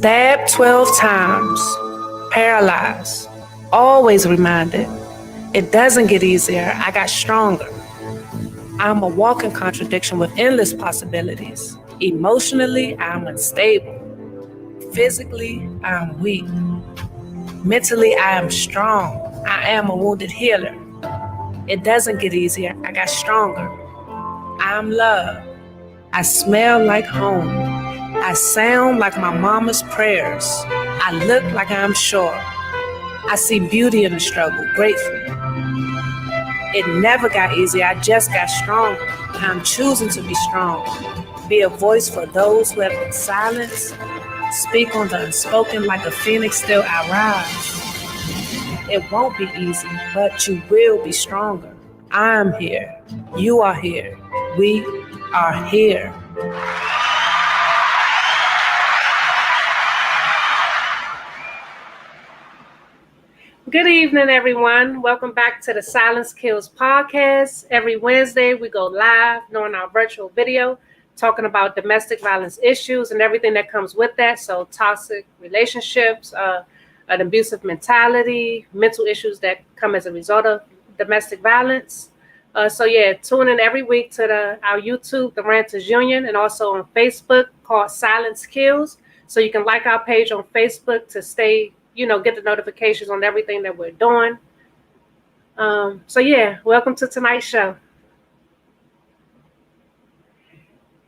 Stabbed 12 times, paralyzed, always reminded. It doesn't get easier, I got stronger. I'm a walking contradiction with endless possibilities. Emotionally, I'm unstable. Physically, I'm weak. Mentally, I am strong. I am a wounded healer. It doesn't get easier, I got stronger. I'm love. I smell like home. I sound like my mama's prayers. I look like I'm sure. I see beauty in the struggle, grateful. It never got easier, I just got stronger. I'm choosing to be strong. Be a voice for those who have been silenced. Speak on the unspoken like a phoenix still I rise. It won't be easy, but you will be stronger. I'm here. You are here. We are here. Good evening, everyone. Welcome back to the Silence Kills podcast. Every Wednesday, we go live on our virtual video talking about domestic violence issues and everything that comes with that. So toxic relationships, an abusive mentality, mental issues that come as a result of domestic violence. Tune in every week to our YouTube, The Ranters Union, and also on Facebook called Silence Kills. So you can like our page on Facebook to stay, get the notifications on everything that we're doing. Welcome to tonight's show.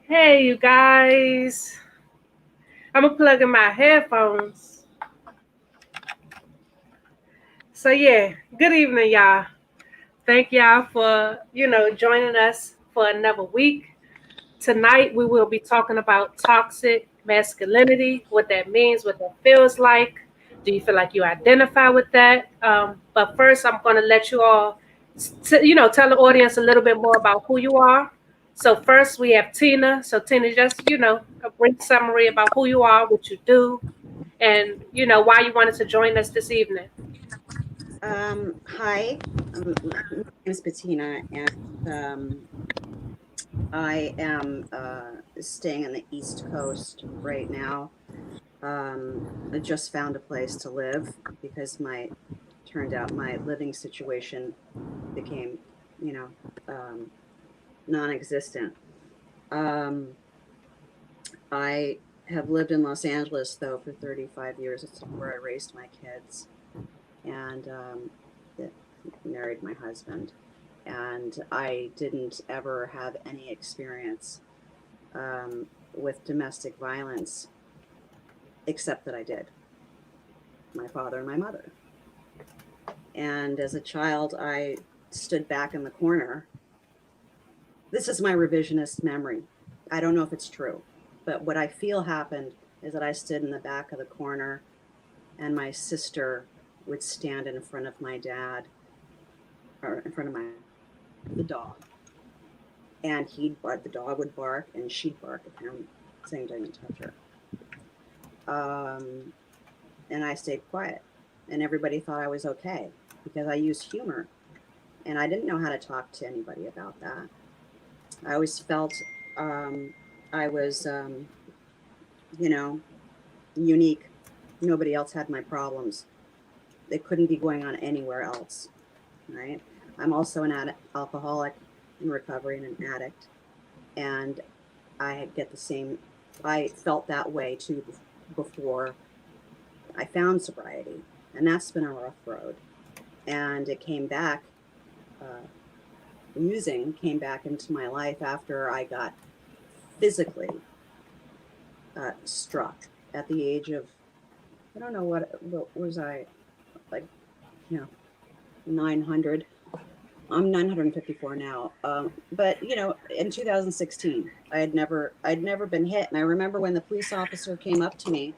Hey, you guys. I'm going to plug in my headphones. Good evening, y'all. Thank y'all for, joining us for another week. Tonight, we will be talking about toxic masculinity, what that means, what that feels like. Do you feel like you identify with that? But first, I'm going to let you all, tell the audience a little bit more about who you are. So first, we have Tina. So Tina, just, a brief summary about who you are, what you do, and, why you wanted to join us this evening. Hi, my name is Bettina, and I am staying on the East Coast right now. I just found a place to live because turned out my living situation became, non-existent. I have lived in Los Angeles, though, for 35 years. It's where I raised my kids and married my husband. And I didn't ever have any experience with domestic violence, except that I did. My father and my mother. And as a child, I stood back in the corner. This is my revisionist memory. I don't know if it's true, but what I feel happened is that I stood in the back of the corner and my sister would stand in front of my dad, or in front of the dog. And the dog would bark and she'd bark at him, saying, "Don't touch her." And I stayed quiet. And everybody thought I was okay because I used humor. And I didn't know how to talk to anybody about that. I always felt I was, unique. Nobody else had my problems. They couldn't be going on anywhere else, right? I'm also an alcoholic in recovery and an addict. And I felt that way too before I found sobriety. And that's been a rough road. And it came back, using came back into my life after I got physically struck at the age of, I don't know what was I, like, 900. I'm 954 now. But in 2016, I'd never been hit. And I remember when the police officer came up to me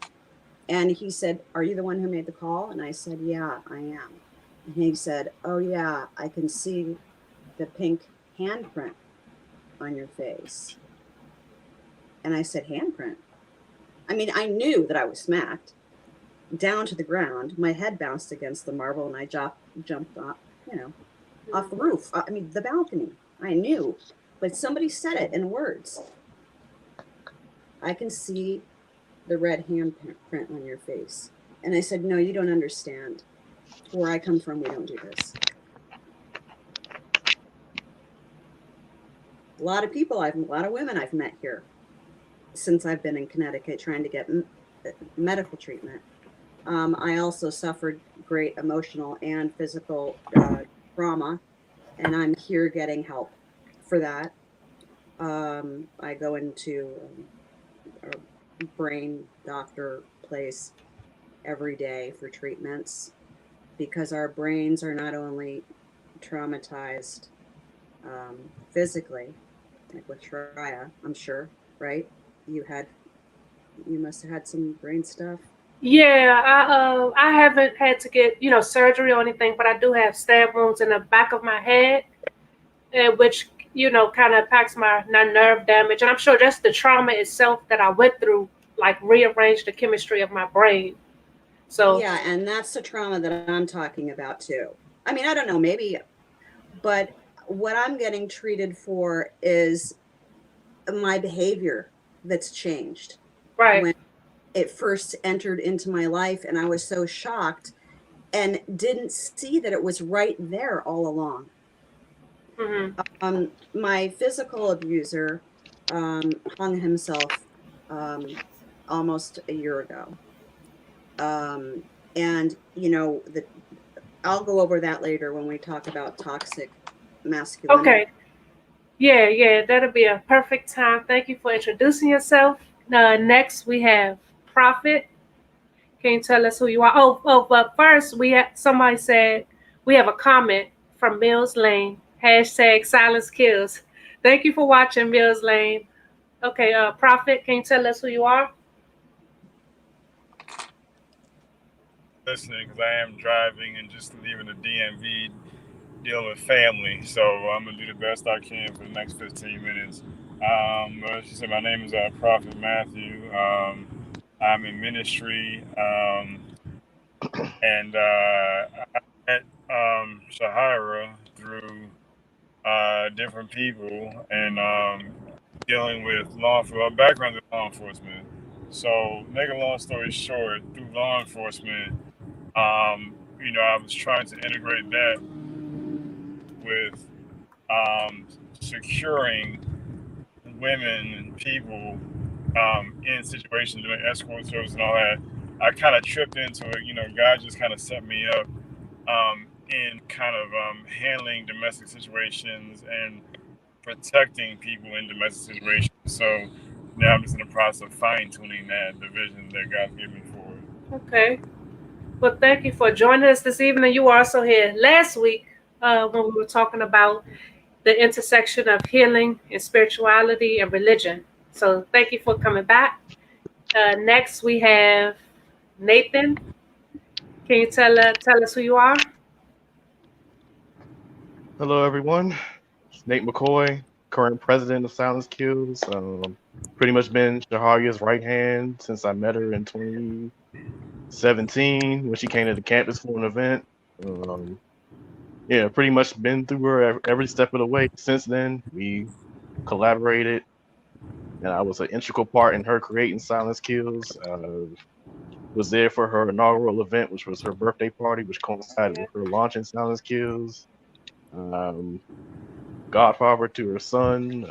and he said, "Are you the one who made the call?" And I said, "Yeah, I am." And he said, "Oh yeah, I can see the pink handprint on your face." And I said, "Handprint?" I mean, I knew that I was smacked down to the ground. My head bounced against the marble and I jumped off, off the roof. I mean, the balcony. I knew, but somebody said it in words. I can see the red handprint on your face. And I said, no, you don't understand. Where I come from, we don't do this. A lot of women I've met here since I've been in Connecticut trying to get medical treatment. I also suffered great emotional and physical trauma, and I'm here getting help for that. I go into a brain doctor place every day for treatments because our brains are not only traumatized physically, like with Shehariah, I'm sure, right? You had, you must have had some brain stuff. Yeah, I haven't had to get surgery or anything, but I do have stab wounds in the back of my head, which kind of impacts my nerve damage, and I'm sure just the trauma itself that I went through, like rearranged the chemistry of my brain. So Yeah, and that's the trauma that I'm talking about too. I mean, I don't know, maybe, but what I'm getting treated for is my behavior that's changed right. when it first entered into my life, and I was so shocked and didn't see that it was right there all along. Hmm. My physical abuser hung himself almost a year ago. Um, and I'll go over that later when we talk about toxic masculinity. Okay. Yeah, yeah, that'll be a perfect time. Thank you for introducing yourself. Next, we have Prophet. Can you tell us who you are? Oh, but first, we have somebody said we have a comment from Mills Lane. Hashtag silence kills. Thank you for watching, Mills Lane. Okay, Prophet, can you tell us who you are? Listening because I am driving and just leaving the DMV dealing with family. So I'm gonna do the best I can for the next 15 minutes. She said my name is Prophet Matthew. I'm in ministry, and I met Shahira through different people and dealing with law enforcement. My background is law enforcement. So, make a long story short, through law enforcement, I was trying to integrate that with securing women and people in situations doing escort service and all that. I kind of tripped into it. God just kind of set me up in kind of handling domestic situations and protecting people in domestic situations. So now I'm just in the process of fine tuning that the vision that God gave me for it. Okay. Well, thank you for joining us this evening. You were also here last week when we were talking about the intersection of healing and spirituality and religion. So thank you for coming back. Next, we have Nathan. Can you tell us who you are? Hello, everyone. It's Nate McCoy, current president of Silence Kills. Pretty much been Shaharia's right hand since I met her in 2017 when she came to the campus for an event. Um, yeah, pretty much been through her every step of the way. Since then, we collaborated, and I was an integral part in her creating Silence Kills. Was there for her inaugural event, which was her birthday party, which coincided with her launching Silence Kills. Um, godfather to her son.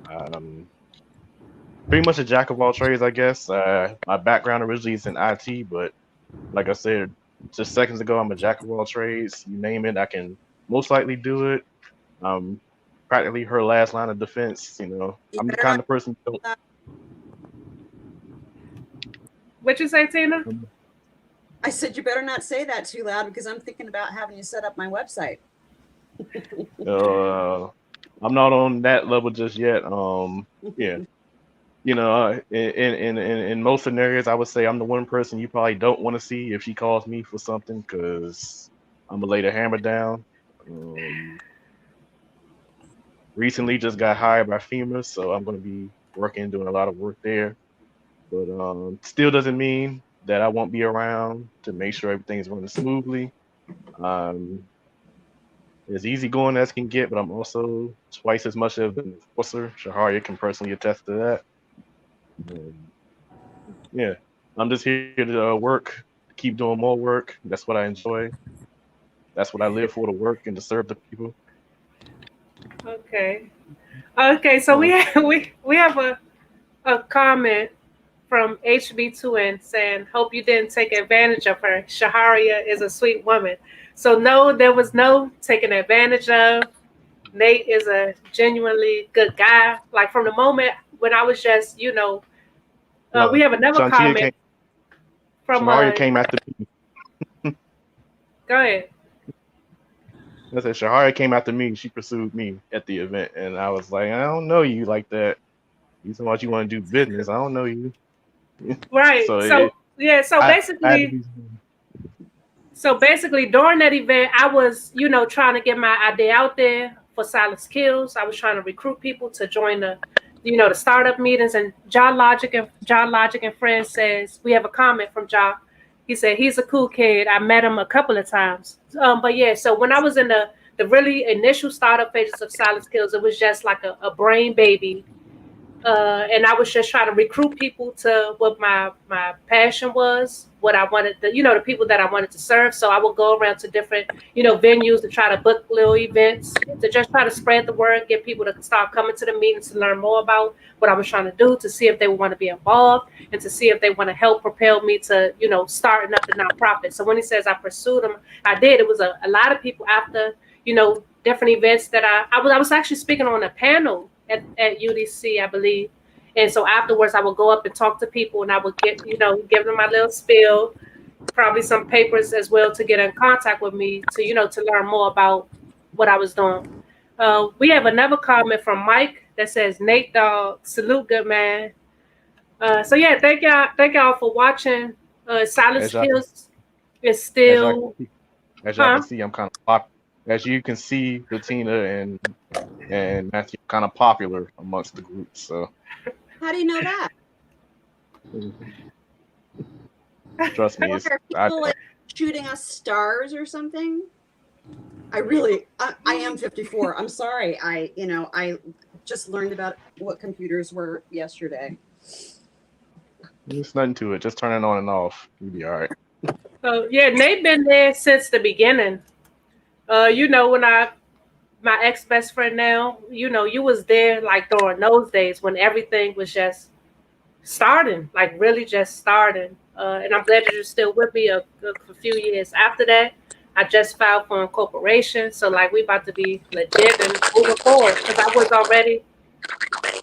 Um, Pretty much a jack of all trades, I guess. My background originally is in IT, but like I said just seconds ago, I'm a jack of all trades. You name it, I can most likely do it. Um, Practically her last line of defense. You I'm the better kind not. of person who What you say, Tina? don't. I said you better not say that too loud because I'm thinking about having you set up my website. Uh, I'm not on that level just yet. Yeah. In most scenarios, I would say I'm the one person you probably don't want to see if she calls me for something, because I'm gonna lay the hammer down. Um, Recently, just got hired by FEMA, so I'm gonna be working, doing a lot of work there. But still doesn't mean that I won't be around to make sure everything is running smoothly. Um, as easy going as can get, but I'm also twice as much of an enforcer. Shaharia can personally attest to that. Um, yeah, I'm just here to work, keep doing more work. That's what I enjoy. That's what I live for, to work and to serve the people. Okay. Okay. So we So, have, we have a comment from HB2N saying, "Hope you didn't take advantage of her. Shehariah is a sweet woman." So no, there was no taking advantage of. Nate is a genuinely good guy. Like from the moment when I was just, we no, have another Shantia comment came, from Shaharia came after me. go ahead. I said, Shaharia came after me. She pursued me at the event. And I was like, I don't know you like that. You talking about you want to do business. I don't know you. Right. So So yeah, I had to be. so basically during that event, I was, trying to get my idea out there for Silence Kills. I was trying to recruit people to join the startup meetings. And John Logic and Friends says we have a comment from John. He said he's a cool kid. I met him a couple of times. But yeah, so when I was in the really initial startup phases of Silence Kills, it was just like a brain baby. And I was just trying to recruit people to what my passion was, what I wanted, the people that I wanted to serve. So I would go around to different venues to try to book little events to just try to spread the word, get people to start coming to the meetings to learn more about what I was trying to do, to see if they want to be involved and to see if they want to help propel me to starting up the nonprofit. So when he says I pursued them, I did. It was a lot of people after different events that I was actually speaking on a panel at UDC, I believe. And so afterwards, I would go up and talk to people, and I would give them my little spiel, probably some papers as well to get in contact with me to learn more about what I was doing. We have another comment from Mike that says, "Nate Dogg, salute, good man." So yeah, thank y'all for watching. Silence As y'all can, Kills is as y'all still, as y'all can huh? see, I'm kind of pop. As you can see, Bettina and Matthew kind of popular amongst the group. So How do you know that? trust I me, wonder, are I people know. like shooting us stars or something? I am 54. I'm sorry. I just learned about what computers were yesterday. There's nothing to it. Just turn it on and off. You'll be all right. So yeah, Nate been there since the beginning. When my ex best friend now, you was there like during those days when everything was just starting, like really just starting. And I'm glad that you're still with me a few years after that. I just filed for incorporation, so like we about to be legit and moving forward because I was already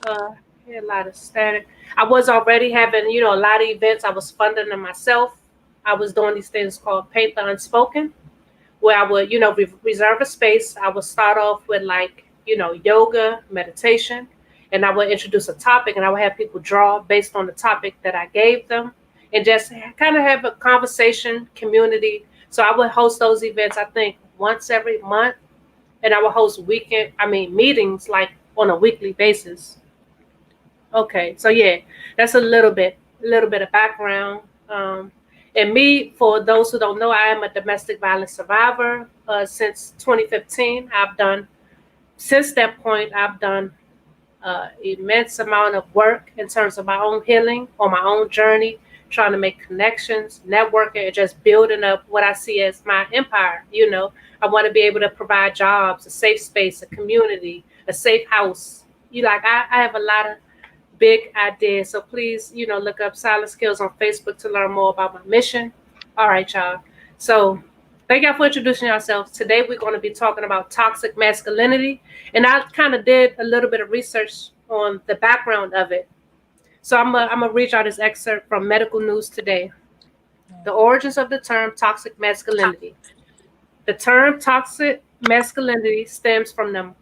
a lot of static. I was already having a lot of events. I was funding them myself. I was doing these things called Paint the Unspoken, where I would, reserve a space. I would start off with like, yoga, meditation, and I would introduce a topic and I would have people draw based on the topic that I gave them and just kind of have a conversation community. So I would host those events, I think, once every month, and I would host meetings like on a weekly basis. Okay, so yeah, that's a little bit of background. And me, for those who don't know, I am a domestic violence survivor. Since 2015, since that point, I've done immense amount of work in terms of my own healing, on my own journey, trying to make connections, networking, and just building up what I see as my empire. I want to be able to provide jobs, a safe space, a community, a safe house. I have a lot of big idea. So please, look up Silent Skills on Facebook to learn more about my mission. All right, y'all. So thank y'all for introducing yourselves. Today we're going to be talking about toxic masculinity. And I kind of did a little bit of research on the background of it. So I'm going to read y'all this excerpt from Medical News Today. The origins of the term toxic masculinity. The term toxic masculinity stems from the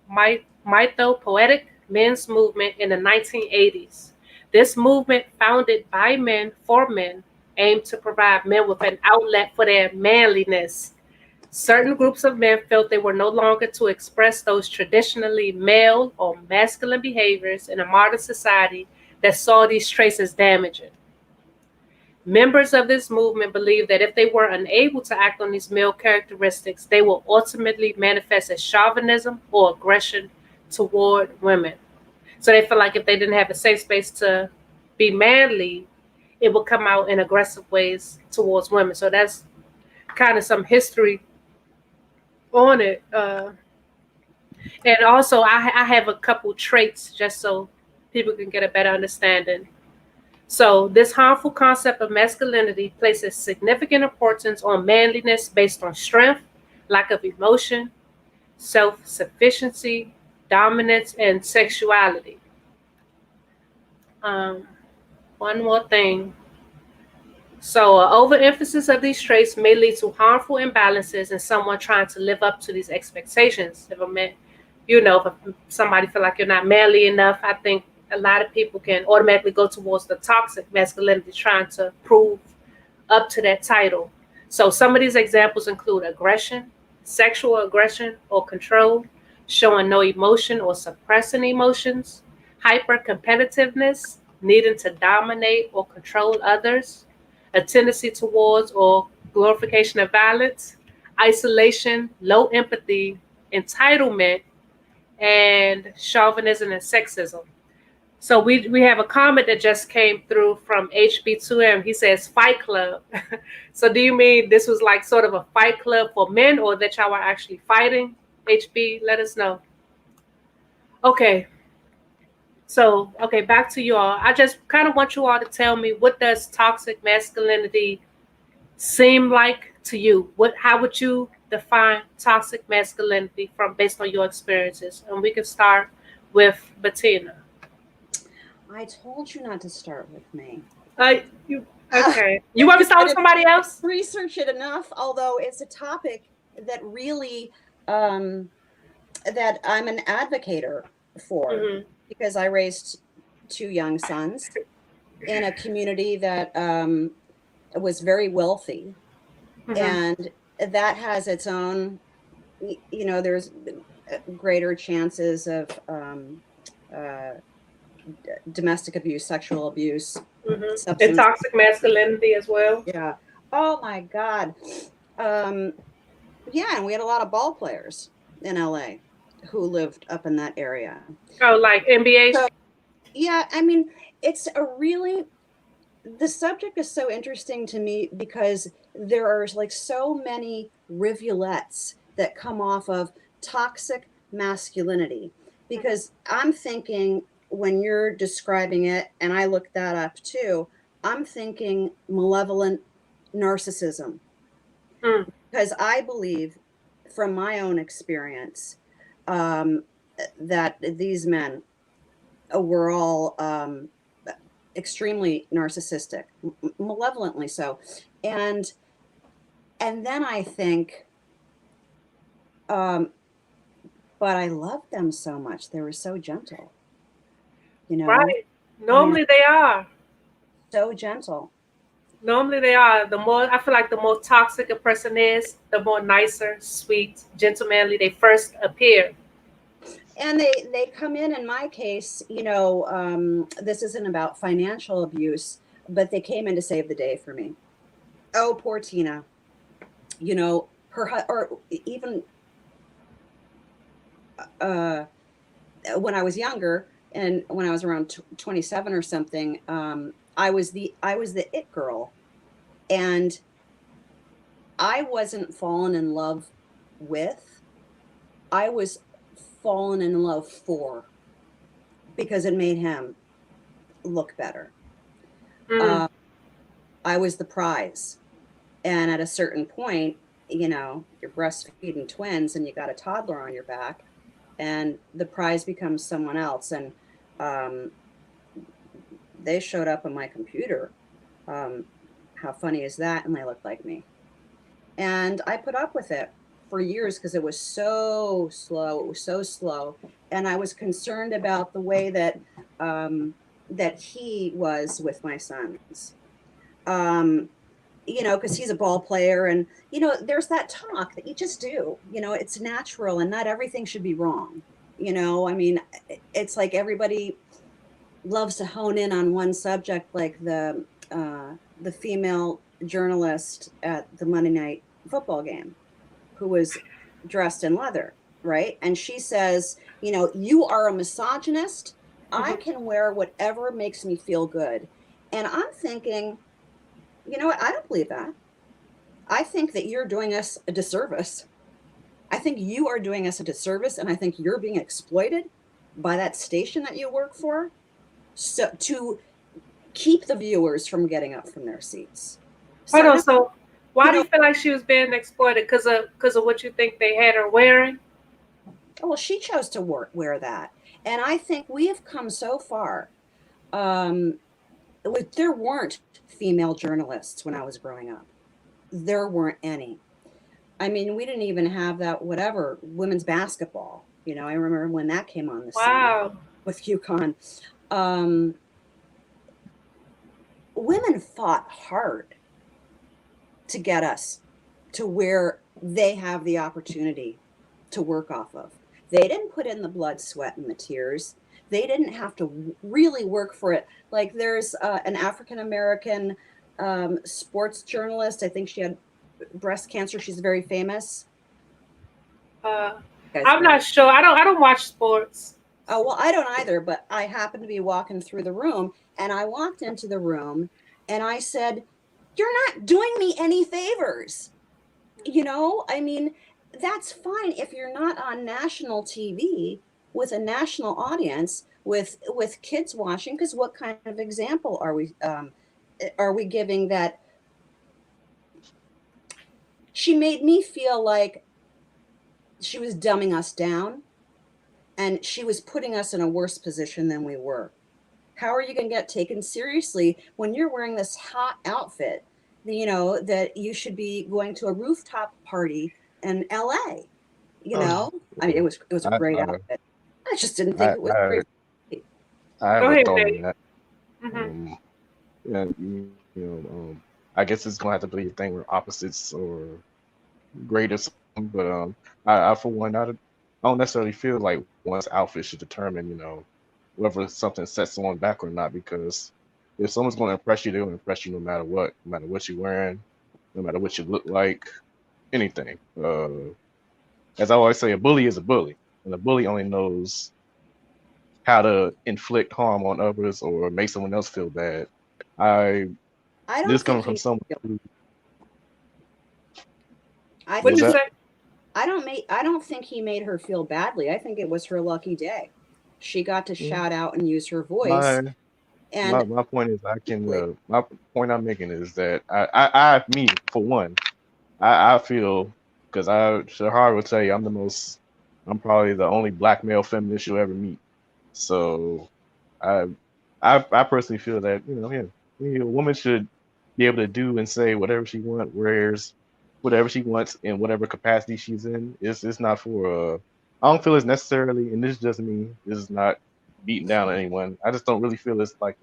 mythopoetic men's movement in the 1980s. This movement, founded by men for men, aimed to provide men with an outlet for their manliness. Certain groups of men felt they were no longer to express those traditionally male or masculine behaviors in a modern society that saw these traits as damaging. Members of this movement believed that if they were unable to act on these male characteristics, they will ultimately manifest as chauvinism or aggression toward women. So they feel like if they didn't have a safe space to be manly, it will come out in aggressive ways towards women. So that's kind of some history on it. And also, I have a couple traits just so people can get a better understanding. So, this harmful concept of masculinity places significant importance on manliness based on strength, lack of emotion, self sufficiency, dominance, and sexuality. Um, one more thing. So, overemphasis of these traits may lead to harmful imbalances in someone trying to live up to these expectations. If a man, if somebody feel like you're not manly enough, I think a lot of people can automatically go towards the toxic masculinity, trying to prove up to that title. So, some of these examples include aggression, sexual aggression or control, showing no emotion or suppressing emotions, hyper competitiveness, needing to dominate or control others, a tendency towards or glorification of violence, isolation, low empathy, entitlement, and chauvinism and sexism. So we have a comment that just came through from HB2M. He says Fight Club. So do you mean this was like sort of a fight club for men, or that y'all were actually fighting? HB, let us know. Okay. So, okay, back to you all. I just kind of want you all to tell me, what does toxic masculinity seem like to you? How would you define toxic masculinity from based on your experiences? And we can start with Bettina. I told you not to start with me. You okay? You want me to start with somebody else? Research it enough, although it's a topic that really that I'm an advocator for, because I raised 2 young sons in a community that was very wealthy, and that has its own, there's greater chances of domestic abuse, sexual abuse, and toxic masculinity as well. Yeah. Oh my God. Yeah, and we had a lot of ball players in LA who lived up in that area. Oh, like NBA? So, yeah, I mean, the subject is so interesting to me because there are like so many rivulets that come off of toxic masculinity. Because I'm thinking, when you're describing it, and I looked that up too, I'm thinking malevolent narcissism. Because I believe, from my own experience, that these men were all extremely narcissistic, malevolently so. And then I think, but I loved them so much. They were so gentle, Right. Normally they are. So gentle. Normally they are. I feel like the more toxic a person is, the more nicer, sweet, gentlemanly they first appear. And they come in my case, this isn't about financial abuse, but they came in to save the day for me. Oh, poor Tina. Or even when I was younger, and when I was around 27 or something, I was the it girl, and I wasn't fallen in love with. I was fallen in love for, because it made him look better. I was the prize, and at a certain point, you're breastfeeding twins and you got a toddler on your back, and the prize becomes someone else. And they showed up on my computer. How funny is that? And they looked like me. And I put up with it for years because it was so slow. It was so slow. And I was concerned about the way that that he was with my sons. Because he's a ball player, and there's that talk that you just do. It's natural, and not everything should be wrong. I mean, it's like everybody loves to hone in on one subject, like the female journalist at the Monday night football game who was dressed in leather, right? And she says, you are a misogynist. I can wear whatever makes me feel good. And I'm thinking, you know what? I don't believe that. I think that you're doing us a disservice. I think you are doing us a disservice, and I think you're being exploited by that station that you work for, so to keep the viewers from getting up from their seats. Hold So on. no, So you why do know, you feel like she was being exploited? Because of what you think they had her wearing? well, she chose to wear that, and I think we have come so far. Um, there weren't female journalists when I was growing up. There weren't any. I mean, we didn't even have that whatever women's basketball. You know, I remember when that came on the scene Wow. with UConn. Um, Women fought hard to get us to where they have the opportunity to work off of. They didn't put in the blood, sweat, and the tears. They didn't have to really work for it. Like there's an African American sports journalist. I think she had breast cancer. She's very famous. Uh, You guys I'm know. not sure. I don't watch sports. Oh, well, I don't either, but I happened to be walking through the room and I walked into the room and I said, "You're not doing me any favors." You know, I mean, that's fine if you're not on national TV with a national audience with kids watching, because what kind of example are we giving that she made me feel like she was dumbing us down and she was putting us in a worse position than we were. How are you going to get taken seriously when you're wearing this hot outfit, you know, that you should be going to a rooftop party in LA? You know, I mean, it was a I, great I, outfit. I just didn't think I, it was I, very. I have Go a ahead, thought on Dave. that. Hmm. Um, yeah, I guess it's gonna have to be a thing with opposites or great or something. But I for one, I don't necessarily feel like one's outfit should determine, whether something sets someone back or not. Because if someone's going to impress you, they're going to impress you no matter what you're wearing, no matter what you look like, anything. As I always say, a bully is a bully, and a bully only knows how to inflict harm on others or make someone else feel bad. I I don't This think coming from he. someone who, I what What'd think was you he. that? say? I don't think he made her feel badly. I think it was her lucky day. She got to Mm, shout out and use her My voice. my And my point is I can like, my point I'm making is that I me for one I feel because Shahar will tell you I'm probably the only black male feminist you'll ever meet. So I I personally feel that a woman should be able to do and say whatever she wants, wears whatever she wants in whatever capacity she's in. It's not for I don't feel it's necessarily, and this is just me. This is not beating down on anyone. I just don't really feel it's like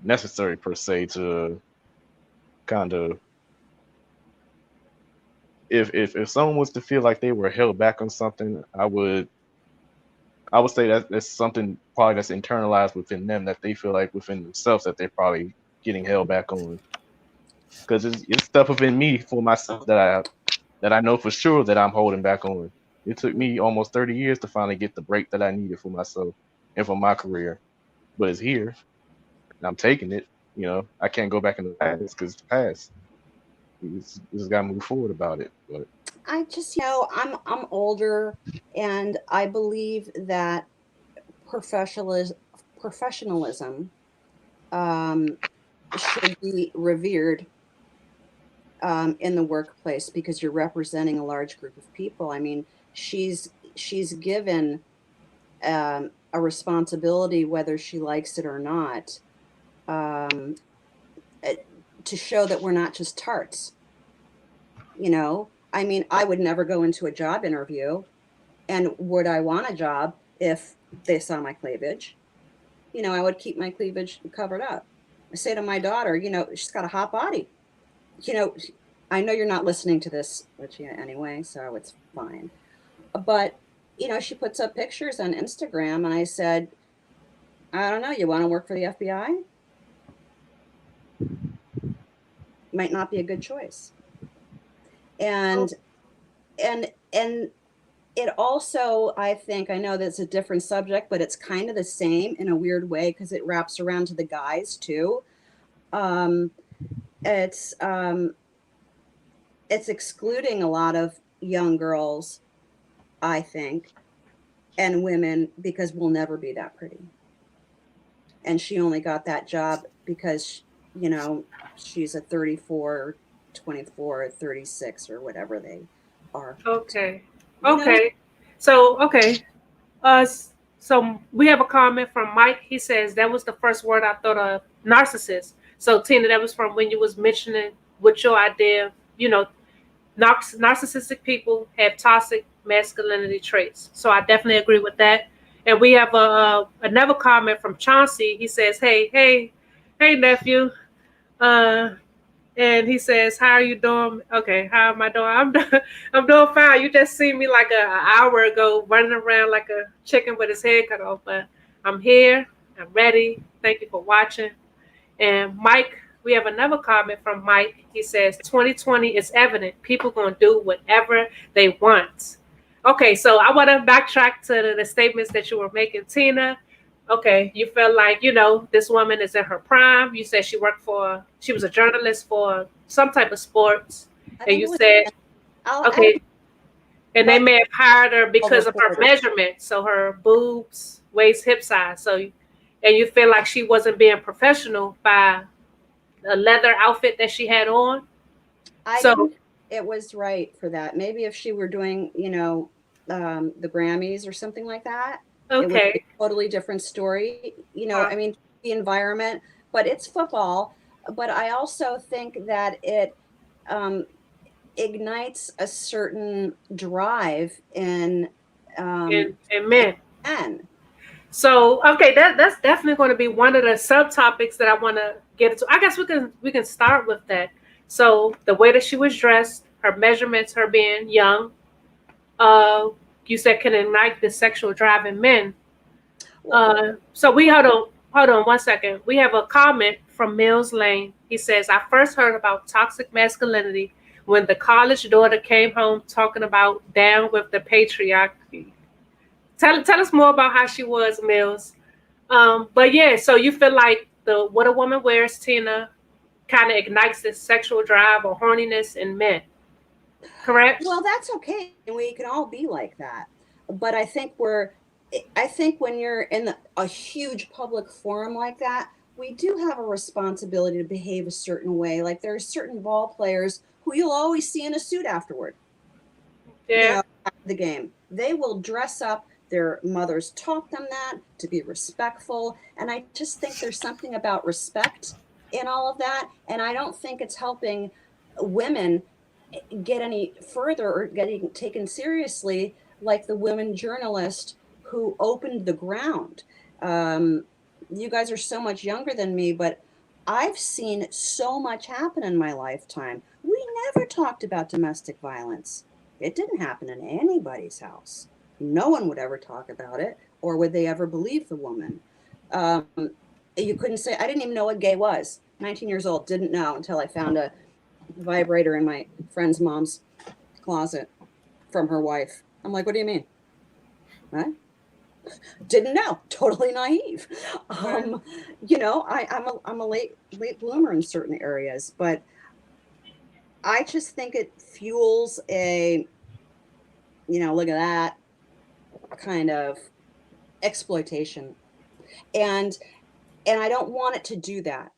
necessary per se to kind of if someone was to feel like they were held back on something, I would say that that's something probably that's internalized within them that they feel like within themselves that they're probably getting held back on. Because it's stuff within me for myself that I know for sure that I'm holding back on. It took me almost 30 years to finally get the break that I needed for myself and for my career. But it's here and I'm taking it. I can't go back in the past because it's the past. We just gotta move forward about it. But I just, I'm older, and I believe that professionalism um, should be revered in the workplace because you're representing a large group of people. I mean, she's given a responsibility, whether she likes it or not, um, eh, to show that we're not just tarts. You know, I mean, I would never go into a job interview, and would I want a job if they saw my cleavage? You know, I would keep my cleavage covered up. I say to my daughter, she's got a hot body. You know, I know you're not listening to this, Lucia, anyway, so it's fine. But, she puts up pictures on Instagram, and I said, I don't know, you want to work for the FBI? Might not be a good choice. Oh, And and it also, I think, I know that's a different subject, but it's kind of the same in a weird way because it wraps around to the guys too. Um, it's um, it's excluding a lot of young girls, I think, and women because we'll never be that pretty. And she only got that job because, you know, she's a 34, 24, 36, or whatever they are. Okay. You know, Okay. So, okay. So we have a comment from Mike. He says that was the first word I thought of, narcissist. So Tina, that was from when you was mentioning what your idea, you know, narcissistic people have toxic masculinity traits. So I definitely agree with that. And we have another comment from Chauncey. He says, hey, nephew. Uh, and he says, "How are you doing?" Okay, how am I doing? I'm doing fine. You just see me like an hour ago running around like a chicken with his head cut off, but I'm here. I'm ready. Thank you for watching. And Mike, we have another comment from Mike. He says, 2020 is evident. People going to do whatever they want. Okay, so I want to backtrack to the statements that you were making, Tina. Okay, you felt like, you know, this woman is in her prime. You said she was a journalist for some type of sports. I And think you it was, said, I'll add, okay, and they but may have hired her because of her reporter. measurements, so her boobs, waist, hip size. So, and you feel like she wasn't being professional by a leather outfit that she had on. I So, think it was right for that. Maybe if she were doing, you know, the Grammys or something like that, it would be okay. a totally different story. You know, Uh, I mean, the environment, but it's football. But I also think that it um, ignites a certain drive and in men. men. So, okay, that's definitely going to be one of the subtopics that I want to get into. I guess we can start with that. So, the way that she was dressed, her measurements, her being young, uh, you said can ignite the sexual drive in men. Well, So we hold on 1 second. We have a comment from Mills Lane. He says, I first heard about toxic masculinity when the college daughter came home talking about down with the patriarchy. Tell us more about how she was, Mills. But yeah, so you feel like the what a woman wears, Tina, kind of ignites this sexual drive or horniness in men, correct? well, that's okay. We can all be like that. But I think when you're in a huge public forum like that, we do have a responsibility to behave a certain way. Like there are certain ball players who you'll always see in a suit afterward, you Yeah. know, after the game. They will dress up. Their mothers taught them that to be respectful. And I just think there's something about respect in all of that. And I don't think it's helping women get any further or getting taken seriously like the women journalist who opened the ground. Um, you guys are so much younger than me, but I've seen so much happen in my lifetime. We never talked about domestic violence. It didn't happen in anybody's house. No one would ever talk about it, or would they ever believe the woman? Um, you couldn't say, I didn't even know what gay was. 19 years old, didn't know until I found a vibrator in my friend's mom's closet from her wife. I'm like, what do you mean? What? Didn't know. Totally naive. Right. You know, I'm a late bloomer in certain areas, but I just think it fuels a, you know, look at that kind of exploitation, and I don't want it to do that.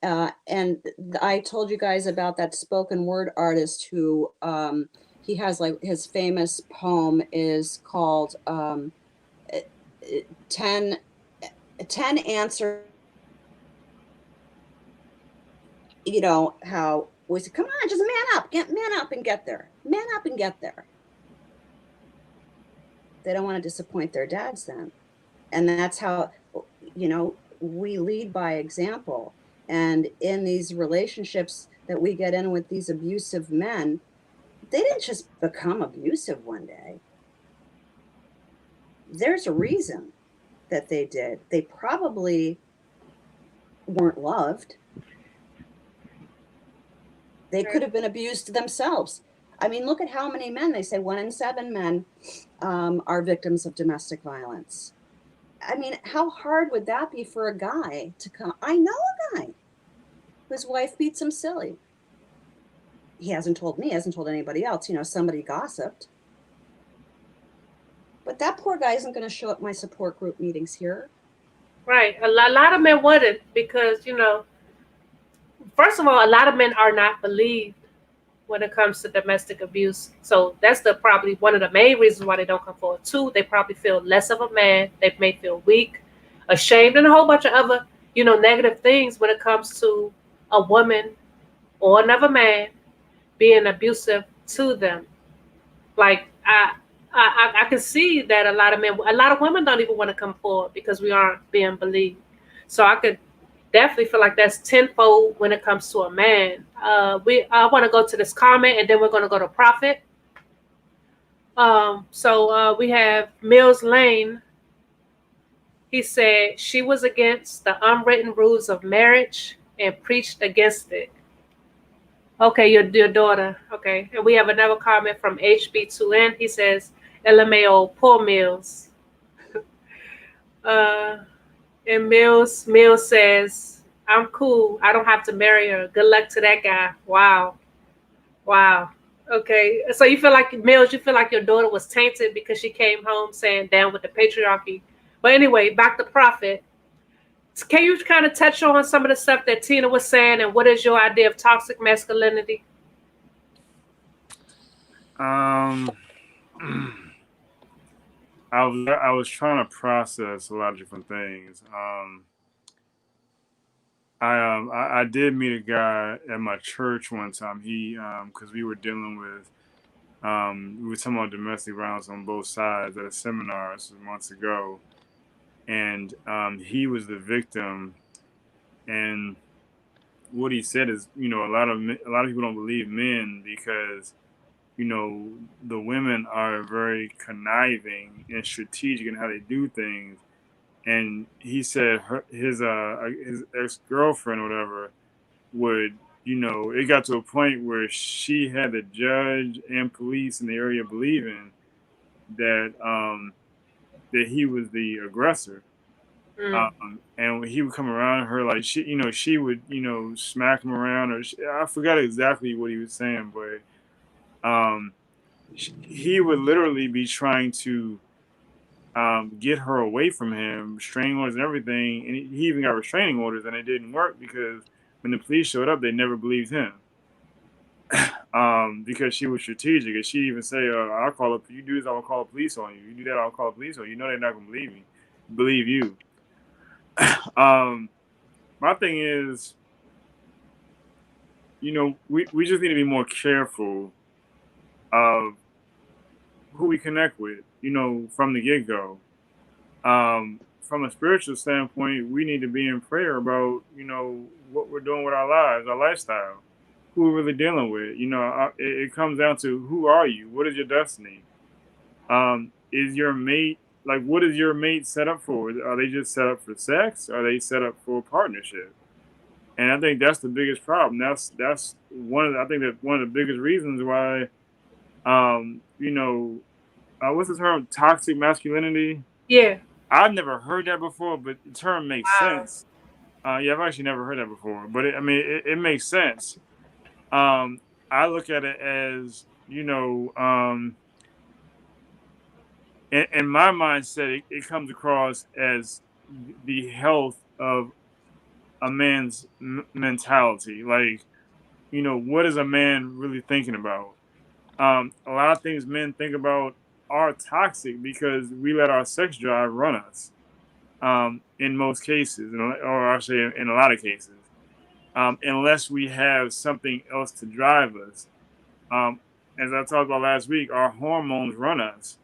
And I told you guys about that spoken word artist who he has like his famous poem is called 10, 10 answers. You know how we said, come on, just man up and get there, man up and get there. They don't want to disappoint their dads then, and that's how, you know, we lead by example. And in these relationships that we get in with these abusive men, they didn't just become abusive one day. There's a reason that they did. They probably weren't loved. They could have been abused themselves. I mean, look at how many men, they say 1 in 7 men are victims of domestic violence. I mean, how hard would that be for a guy to come? I know a guy whose wife beats him silly. He hasn't told me, hasn't told anybody else. You know, somebody gossiped. But that poor guy isn't going to show up at my support group meetings here. Right. A lot of men wouldn't because, first of all, a lot of men are not believed when it comes to domestic abuse. So that's probably one of the main reasons why they don't come forward. Two, they probably feel less of a man. They may feel weak, ashamed, and a whole bunch of other, negative things when it comes to a woman or another man being abusive to them. Like I can see that a lot of women don't even want to come forward because we aren't being believed. So I could definitely feel like that's tenfold when it comes to a man. I want to go to this comment and then we're going to go to Prophet. So we have Mills Lane. He said she was against the unwritten rules of marriage and preached against it. Okay, your daughter. Okay. And we have another comment from HB2N. He says, LMAO, poor Mills. Uh, and Mills says, I'm cool. I don't have to marry her. Good luck to that guy. Wow. Wow. Okay. So you feel like, Mills, you feel like your daughter was tainted because she came home saying down with the patriarchy. But anyway, back to Prophet. Can you kind of touch on some of the stuff that Tina was saying and what is your idea of toxic masculinity? I was trying to process a lot of different things. I did meet a guy at my church one time. He because we were dealing with we were talking about domestic violence on both sides at a seminar. This was months ago, and he was the victim. And what he said is, a lot of people don't believe men because the women are very conniving and strategic in how they do things. And he said his ex-girlfriend or whatever would, it got to a point where she had the judge and police in the area believing that that he was the aggressor. And when he would come around her, like she would, smack him around, or I forgot exactly what he was saying, but he would literally be trying to get her away from him, restraining orders and everything. And he even got restraining orders, and it didn't work because when the police showed up, they never believed him. Because she was strategic, and she even say, "I'll call up. You do this, I'll call the police on you. You do that, I'll call the police on you. You know they're not gonna believe you." My thing is, we just need to be more careful of who we connect with, from the get-go. From a spiritual standpoint, we need to be in prayer about, what we're doing with our lives, our lifestyle, who we're really dealing with. It comes down to, who are you? What is your destiny? Is your mate, like, what is your mate set up for? Are they just set up for sex? Are they set up for a partnership? And I think that's the biggest problem. That's I think that one of the biggest reasons why, what's the term? Toxic masculinity. Yeah. I've never heard that before, but the term makes sense. Yeah, I've actually never heard that before, but it makes sense. I look at it as, in my mindset, it comes across as the health of a man's mentality. Like, what is a man really thinking about? A lot of things men think about are toxic because we let our sex drive run us. In most cases, or actually in a lot of cases, unless we have something else to drive us. As I talked about last week, our hormones run us.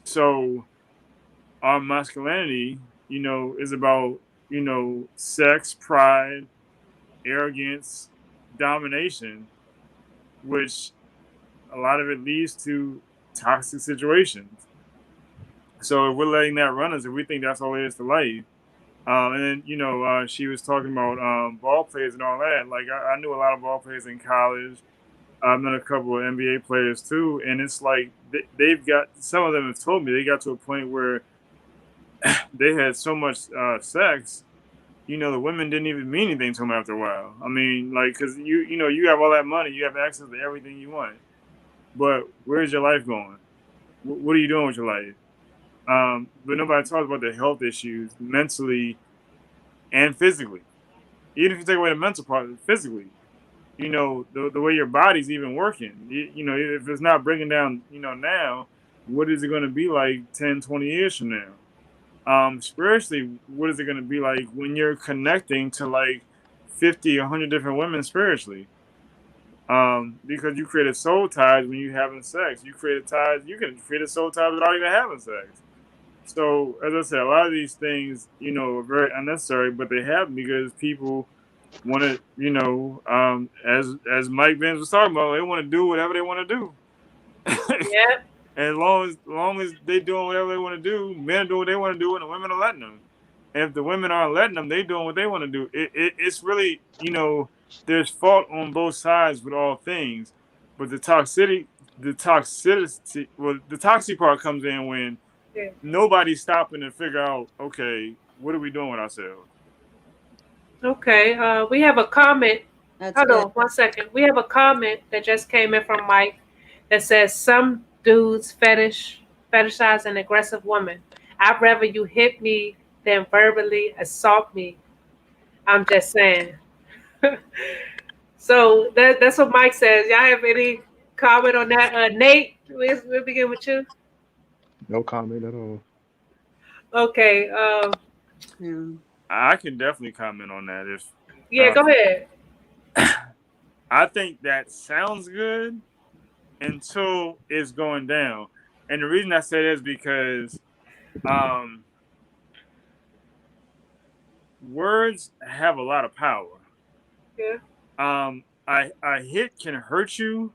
So our masculinity, is about, sex, pride, arrogance, domination, which a lot of it leads to toxic situations. So if we're letting that run us, if we think that's all there is to life, and then, she was talking about ball players and all that. Like I knew a lot of ball players in college. I've met a couple of NBA players too, and it's like they've got, some of them have told me they got to a point where they had so much sex, the women didn't even mean anything to them after a while. I mean, like, because you have all that money, you have access to everything you want, but where's your life going? What are you doing with your life? But nobody talks about the health issues mentally and physically. Even if you take away the mental part, physically, the way your body's even working, if it's not breaking down, now, what is it going to be like 10, 20 years from now? Spiritually, what is it going to be like when you're connecting to like 50, 100 different women spiritually? Because you created soul ties when you're having sex. You can create a soul ties without even having sex. So, as I said, a lot of these things, are very unnecessary, but they happen because people want to, as Mike Vince was talking about, they want to do whatever they want to do. Yeah. As long as they doing whatever they want to do, men are doing what they want to do, and the women are letting them. And if the women aren't letting them, they doing what they want to do. It's really, there's fault on both sides with all things, but the toxicity, well, the toxic part comes in when nobody's stopping to figure out, okay, what are we doing with ourselves? Okay. We have a comment. That's Hold good. on 1 second. We have a comment that just came in from Mike that says some dudes fetishize an aggressive woman. I'd rather you hit me than verbally assault me. I'm just saying. So that's what Mike says. Y'all have any comment on that? Nate, we'll begin with you. No comment at all. Okay. Yeah. I can definitely comment on that. If Yeah, go ahead. I think that sounds good until it's going down, and the reason I say that is because words have a lot of power. Yeah. A hit can hurt you,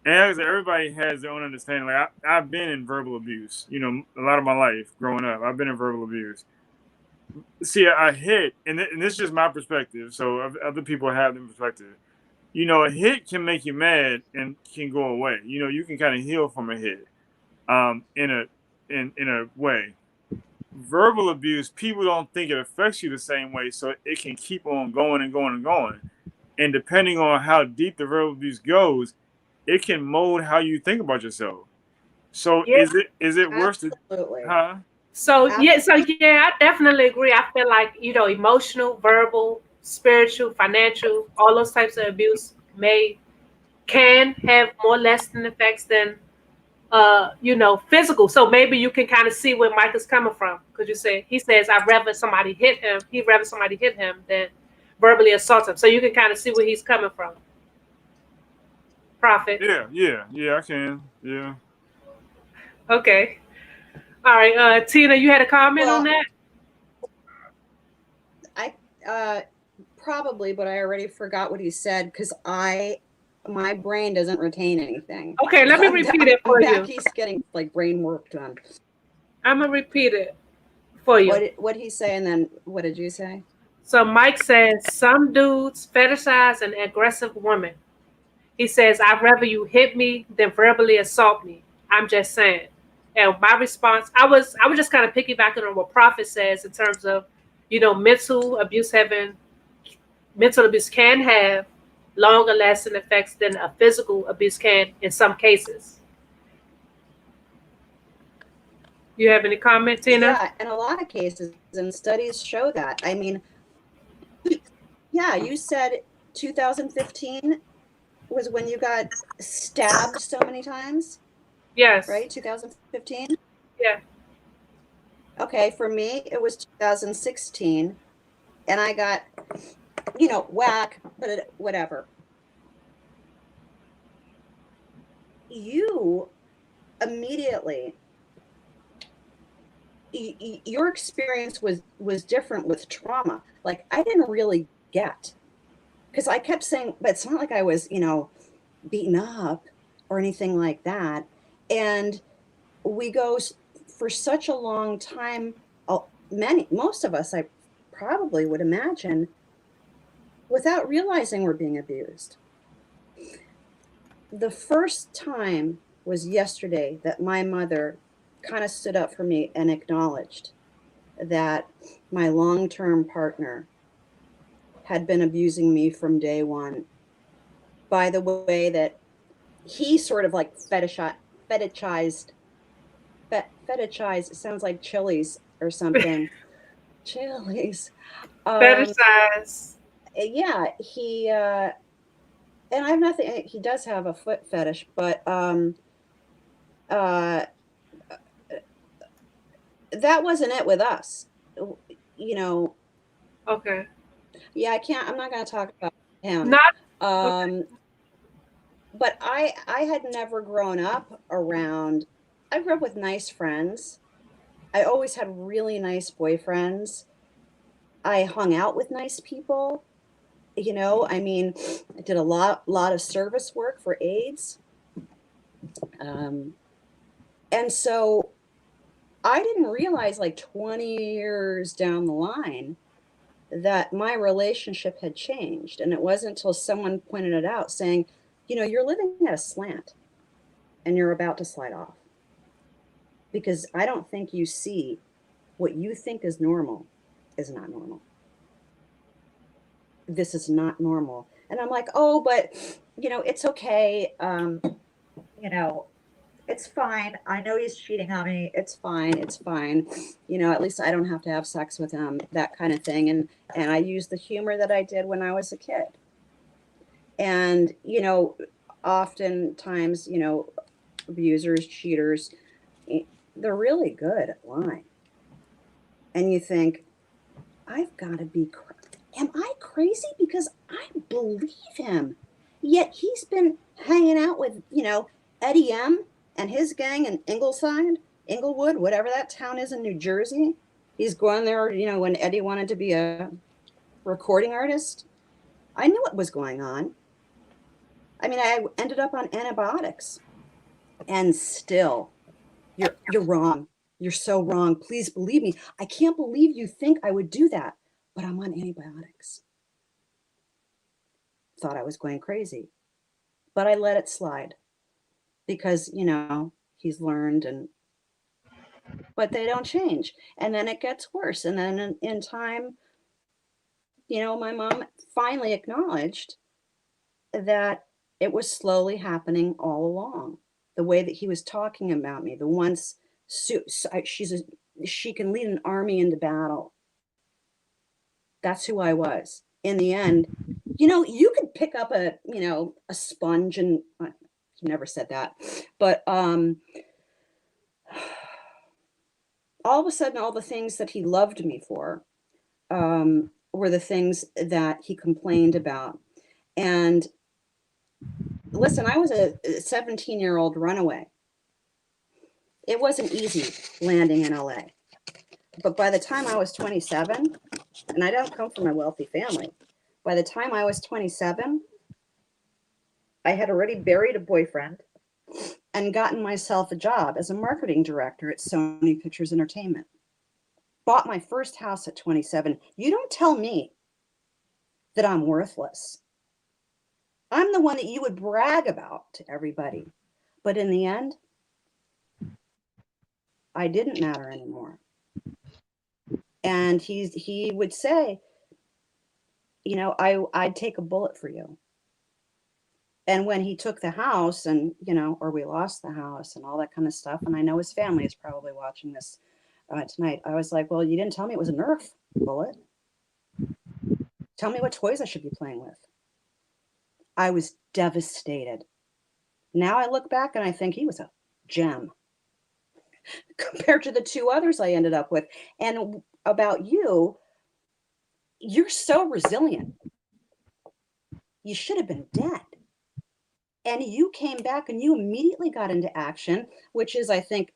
and everybody has their own understanding. Like I've been in verbal abuse, a lot of my life growing up. I've been in verbal abuse. See, a hit, and this is just my perspective. So other people have their perspective. A hit can make you mad and can go away. You can kind of heal from a hit, in a way. Verbal abuse, people don't think it affects you the same way, so it can keep on going and going and going. And depending on how deep the verbal abuse goes, it can mold how you think about yourself. So Yeah. is it worse to, Absolutely. huh? So I definitely agree. I feel like emotional, verbal, spiritual, financial, all those types of abuse can have more lasting effects than physical. So maybe you can kind of see where Mike is coming from, because he says I'd rather somebody hit him. He'd rather somebody hit him than verbally assault him. So you can kind of see where he's coming from. Prophet. Yeah, I can. Yeah. Okay. All right. Tina, you had a comment on that? I probably, but I already forgot what he said because my brain doesn't retain anything. Okay, let me repeat it for you. He's getting like brain work done. I'm gonna repeat it for you. What did he say, and then what did you say? So Mike says some dudes fetishize an aggressive woman. He says I'd rather you hit me than verbally assault me. I'm just saying. And my response, I was just kind of piggybacking on what Prophet says in terms of, mental abuse can have longer lasting effects than a physical abuse can in some cases. You have any comment, Tina? Yeah, in a lot of cases, and studies show that. I mean, yeah, you said 2015 was when you got stabbed so many times? Yes. Right, 2015? Yeah. Okay, for me, it was 2016, and I got, whack, but whatever. You immediately, your experience was different with trauma. Like, I didn't really get, because I kept saying, but it's not like I was, beaten up or anything like that. And we go for such a long time, most of us, I probably would imagine, without realizing we're being abused. the first time was yesterday that my mother kind of stood up for me and acknowledged that my long-term partner had been abusing me from day one by the way that he sort of like fetishized, it sounds like chilies or something. Chilies. Um, Fetishize. yeah, and I have nothing, he does have a foot fetish, but uh, that wasn't it with us. You know, Okay. yeah, I'm not going to talk about him. Not okay. Um, but I had never grown up around, I grew up with nice friends. I always had really nice boyfriends. I hung out with nice people. I mean, I did a lot of service work for AIDS. Um, and so I didn't realize like 20 years down the line that my relationship had changed. And it wasn't until someone pointed it out saying, you're living at a slant and you're about to slide off because I don't think you see what you think is normal is not normal. This is not normal. And I'm like, oh, but, it's okay. You know, it's fine. I know he's cheating on me. It's fine. It's fine. At least I don't have to have sex with him, that kind of thing. And I used the humor that I did when I was a kid. And, oftentimes, abusers, cheaters, they're really good at lying. And you think, I've got to be, am I crazy? Because I believe him. Yet he's been hanging out with, Eddie M and his gang in Inglewood, whatever that town is in New Jersey. He's going there, when Eddie wanted to be a recording artist. I knew what was going on. I mean, I ended up on antibiotics. And still, you're wrong. You're so wrong. Please believe me. I can't believe you think I would do that, but I'm on antibiotics. Thought I was going crazy, but I let it slide because, he's learned but they don't change. And then it gets worse. And then in time, my mom finally acknowledged that it was slowly happening all along. The way that he was talking about me, the once she can lead an army into battle. That's who I was. In the end, you could pick up a sponge and he never said that, but all of a sudden, all the things that he loved me for were the things that he complained about. And listen, I was a 17-year-old runaway. It wasn't easy landing in LA. But by the time I was 27, and I don't come from a wealthy family, by the time I was 27, I had already buried a boyfriend and gotten myself a job as a marketing director at Sony Pictures Entertainment. Bought my first house at 27. You don't tell me that I'm worthless. I'm the one that you would brag about to everybody. But in the end, I didn't matter anymore. And he would say, I'd take a bullet for you. And when he took the house and, or we lost the house and all that kind of stuff, and I know his family is probably watching this tonight, I was like, well, you didn't tell me it was a Nerf bullet. Tell me what toys I should be playing with. I was devastated. Now I look back and I think he was a gem compared to the two others I ended up with. And about you, you're so resilient. You should have been dead. And you came back and you immediately got into action, which is, I think,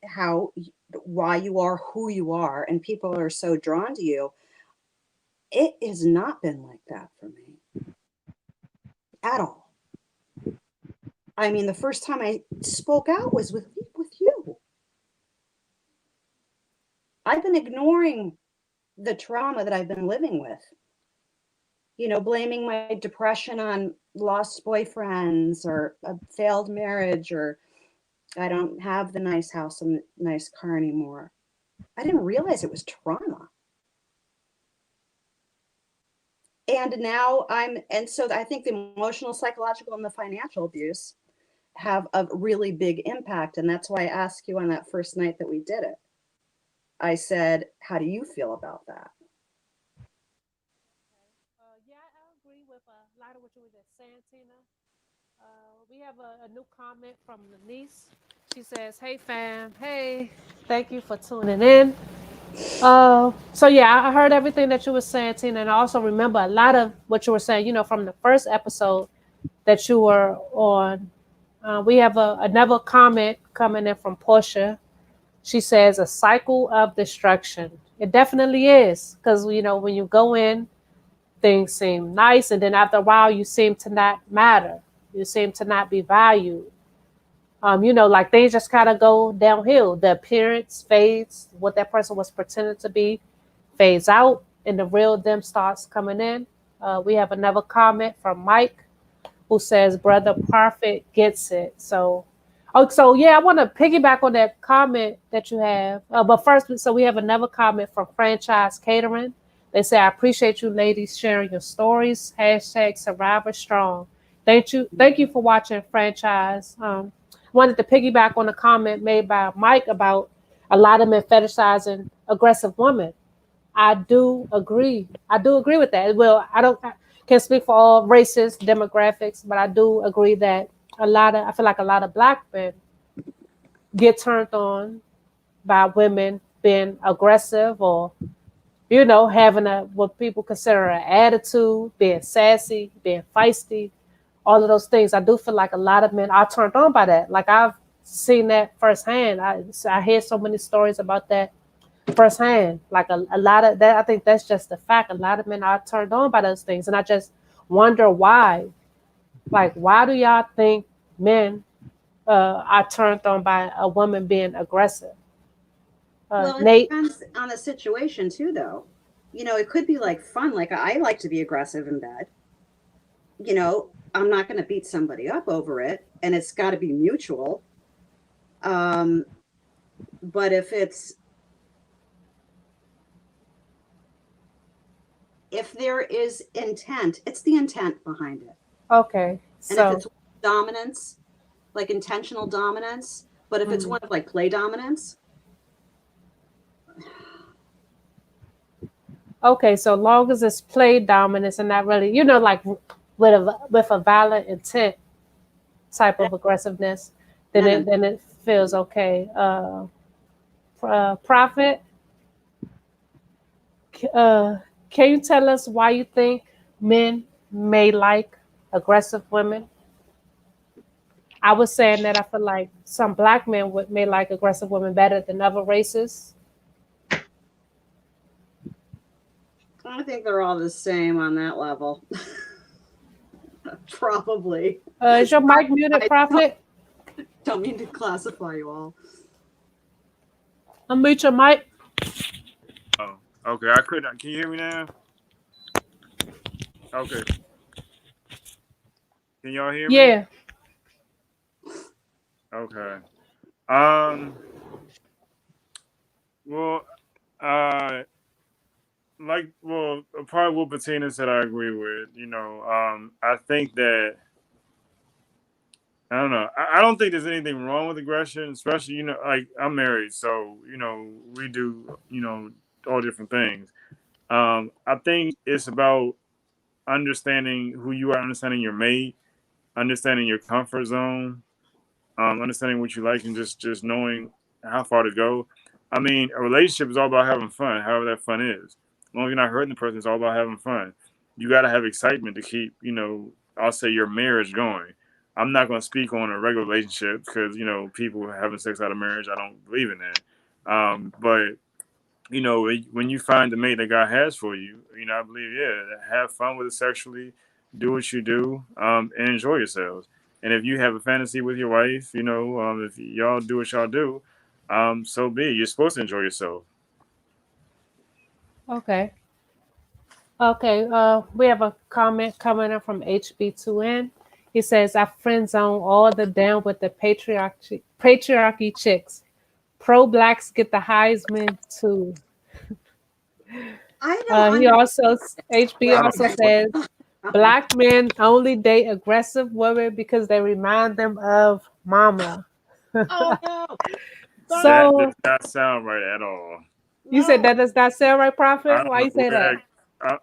why you are who you are, and people are so drawn to you. It has not been like that for me at all. I mean, the first time I spoke out was with you. I've been ignoring the trauma that I've been living with. blaming my depression on lost boyfriends or a failed marriage, or I don't have the nice house and nice car anymore. I didn't realize it was trauma. And now and so I think the emotional, psychological, and the financial abuse have a really big impact. And that's why I asked you on that first night that we did it. I said, how do you feel about that? Yeah, I agree with a lot of what you were just saying, Tina. We have a new comment from Denise. She says, "Hey fam, hey, thank you for tuning in." So yeah, I heard everything that you were saying, Tina, and I also remember a lot of what you were saying. From the first episode that you were on. We have another comment coming in from Portia. She says, "A cycle of destruction." It definitely is, because when you go in, things seem nice, and then after a while, you seem to not matter. You seem to not be valued. Like things just kind of go downhill. The appearance fades, what that person was pretending to be fades out, and the real them starts coming in. We have another comment from Mike who says, "Brother Prophet gets it." So yeah, I want to piggyback on that comment that you have. But first, so we have another comment from Franchise Catering. They say, "I appreciate you ladies sharing your stories. Hashtag Survivor Strong." Thank you for watching, Franchise. Wanted to piggyback on a comment made by Mike about a lot of men fetishizing aggressive women. I do agree. I do agree with that. Well, I can't speak for all races, demographics, but I do agree that I feel like a lot of black men get turned on by women being aggressive, or, having what people consider an attitude, being sassy, being feisty, all of those things. I do feel like a lot of men are turned on by that. Like I've seen that firsthand. I hear so many stories about that firsthand. Like a lot of that, I think that's just a fact. A lot of men are turned on by those things, and I just wonder why. Like, why do y'all think men are turned on by a woman being aggressive? Well, it Nate. depends on the situation too, though. It could be like fun. Like I like to be aggressive in bed. I'm not going to beat somebody up over it, and it's got to be mutual. But if there is intent, it's the intent behind it. Okay, And if so it's dominance, like intentional dominance, but if it's one of like play dominance, okay, so long as it's play dominance and not really, like with a violent intent type of aggressiveness, then no. it feels okay. Prophet, uh, can you tell us why you think men may like aggressive women? I was saying that I feel like some black men may like aggressive women better than other races. I think they're all the same on that level. Probably. Is your mic muted, I Prophet? don't mean to classify you all. Unmute your mic. Oh, okay. I couldn't. Can you hear me now? Okay. Can y'all hear me? Yeah. Okay. Well, a part of what Bettina said, I agree with. I think that I don't know. I don't think there's anything wrong with aggression, especially like I'm married, so we do all different things. I think it's about understanding who you are, understanding your mate, understanding your comfort zone, understanding what you like, and just knowing how far to go. I mean, a relationship is all about having fun, however that fun is. As long as you're not hurting the person, it's all about having fun. You got to have excitement to keep, I'll say your marriage going. I'm not going to speak on a regular relationship because, people having sex out of marriage, I don't believe in that. But when you find the mate that God has for you, I believe, yeah, have fun with it sexually, do what you do, and enjoy yourselves. And if you have a fantasy with your wife, if y'all do what y'all do, so be it. You're supposed to enjoy yourself. Okay. Okay, we have a comment coming in from HB2N. He says, I friend zone all the down with the patriarchy chicks. Pro blacks get the Heisman too. I don't He understand also, HB what. I don't also get what. says, black men only date aggressive women because they remind them of mama. Oh no, That Barney, does So not sound right at all. you said no. that does not sound right, I Prophet? don't Why know you say where that? that.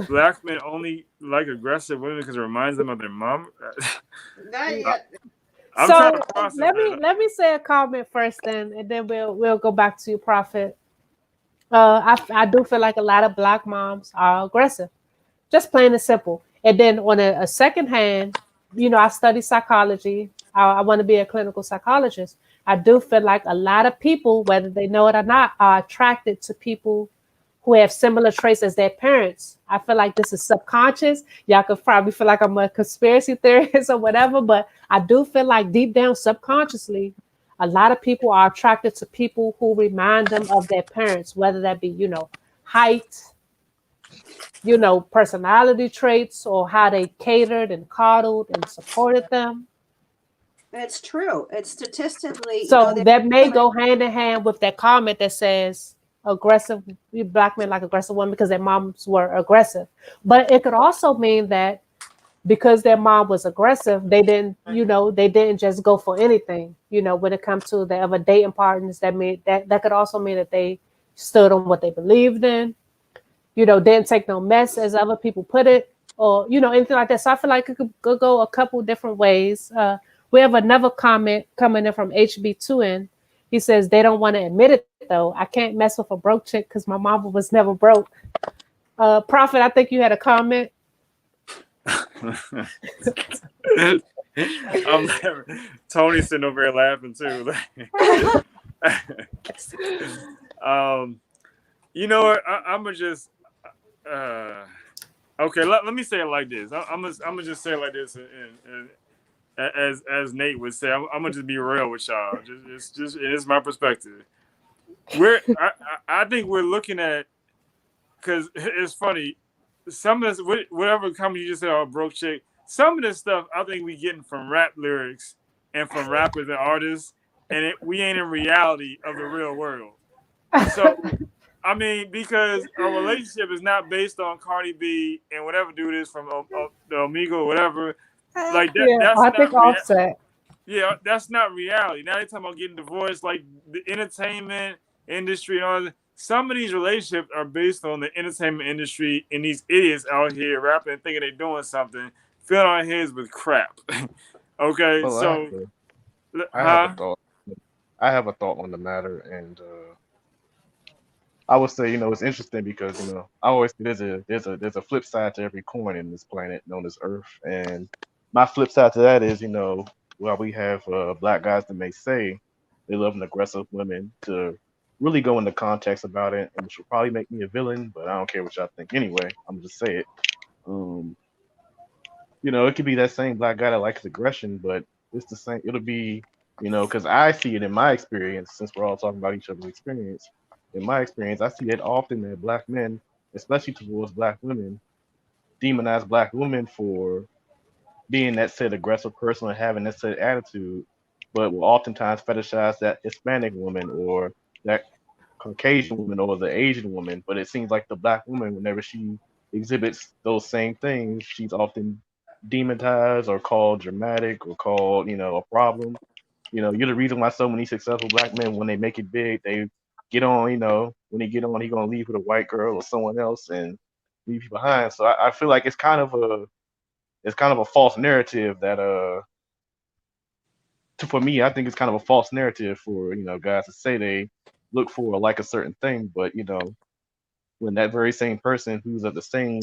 Black men only like aggressive women because it reminds them of their mom. Not I, yet. I'm trying to So process let me that. let me say a comment first, then, and then we'll go back to you, Prophet. I do feel like a lot of black moms are aggressive, just plain and simple. And then on a second hand, I study psychology. I want to be a clinical psychologist. I do feel like a lot of people, whether they know it or not, are attracted to people who have similar traits as their parents. I feel like this is subconscious. Y'all could probably feel like I'm a conspiracy theorist or whatever, but I do feel like deep down subconsciously, a lot of people are attracted to people who remind them of their parents, whether that be, height, personality traits, or how they catered and coddled and supported them. It's true. It's statistically, So there's that may women. go hand in hand with that comment that says aggressive black men like aggressive women because their moms were aggressive. But it could also mean that because their mom was aggressive, they didn't just go for anything. When it comes to their other dating partners, that could also mean that they stood on what they believed in, didn't take no mess as other people put it, or anything like that. So I feel like it could go a couple different ways. We have another comment coming in from HB2N. He says they don't want to admit it though. I can't mess with a broke chick because my mama was never broke. Prophet, I think you had a comment. I'm Tony's sitting over here laughing too. um, you know what? I'm gonna just okay. Let me say it like this. I'm gonna just say it like this, and as Nate would say, I'm gonna just be real with y'all. Just it's my perspective. I think we're looking at because it's funny. Some of this, whatever comment you just said, oh, broke chick. Some of this stuff I think we getting from rap lyrics and from rappers and artists, and we ain't in reality of the real world. So I mean, because a relationship is not based on Cardi B and whatever dude is from the Amigo or whatever. Like that. Yeah, That's I think not real. Offset. Yeah, that's not reality. Now they're talking about getting divorced, like the entertainment industry and all that. Some of these relationships are based on the entertainment industry and these idiots out here rapping and thinking they're doing something, filling our heads with crap. Okay, Well, so, I have a huh? thought. I have a thought on the matter, and I would say, it's interesting because, I always say there's a flip side to every coin in this planet known as Earth, and my flip side to that is, while we have black guys that may say they love an aggressive women to really go into context about it, and which will probably make me a villain, but I don't care what y'all think anyway. I'm gonna just say it. Um, it could be that same black guy that likes aggression, but it's the same. It'll be, because I see it in my experience, since we're all talking about each other's experience. In my experience, I see it often that black men, especially towards black women, demonize black women for being that said aggressive person or having that said attitude, but will oftentimes fetishize that Hispanic woman or that Caucasian woman or the Asian woman. But it seems like the black woman, whenever she exhibits those same things, she's often demonized or called dramatic or called, a problem. You're the reason why so many successful black men, when they make it big, they get on, when they get on, he gonna leave with a white girl or someone else and leave you behind. So I feel like it's kind of a false narrative that for me, I think it's kind of a false narrative for guys to say they look for or like a certain thing, but when that very same person who's of the same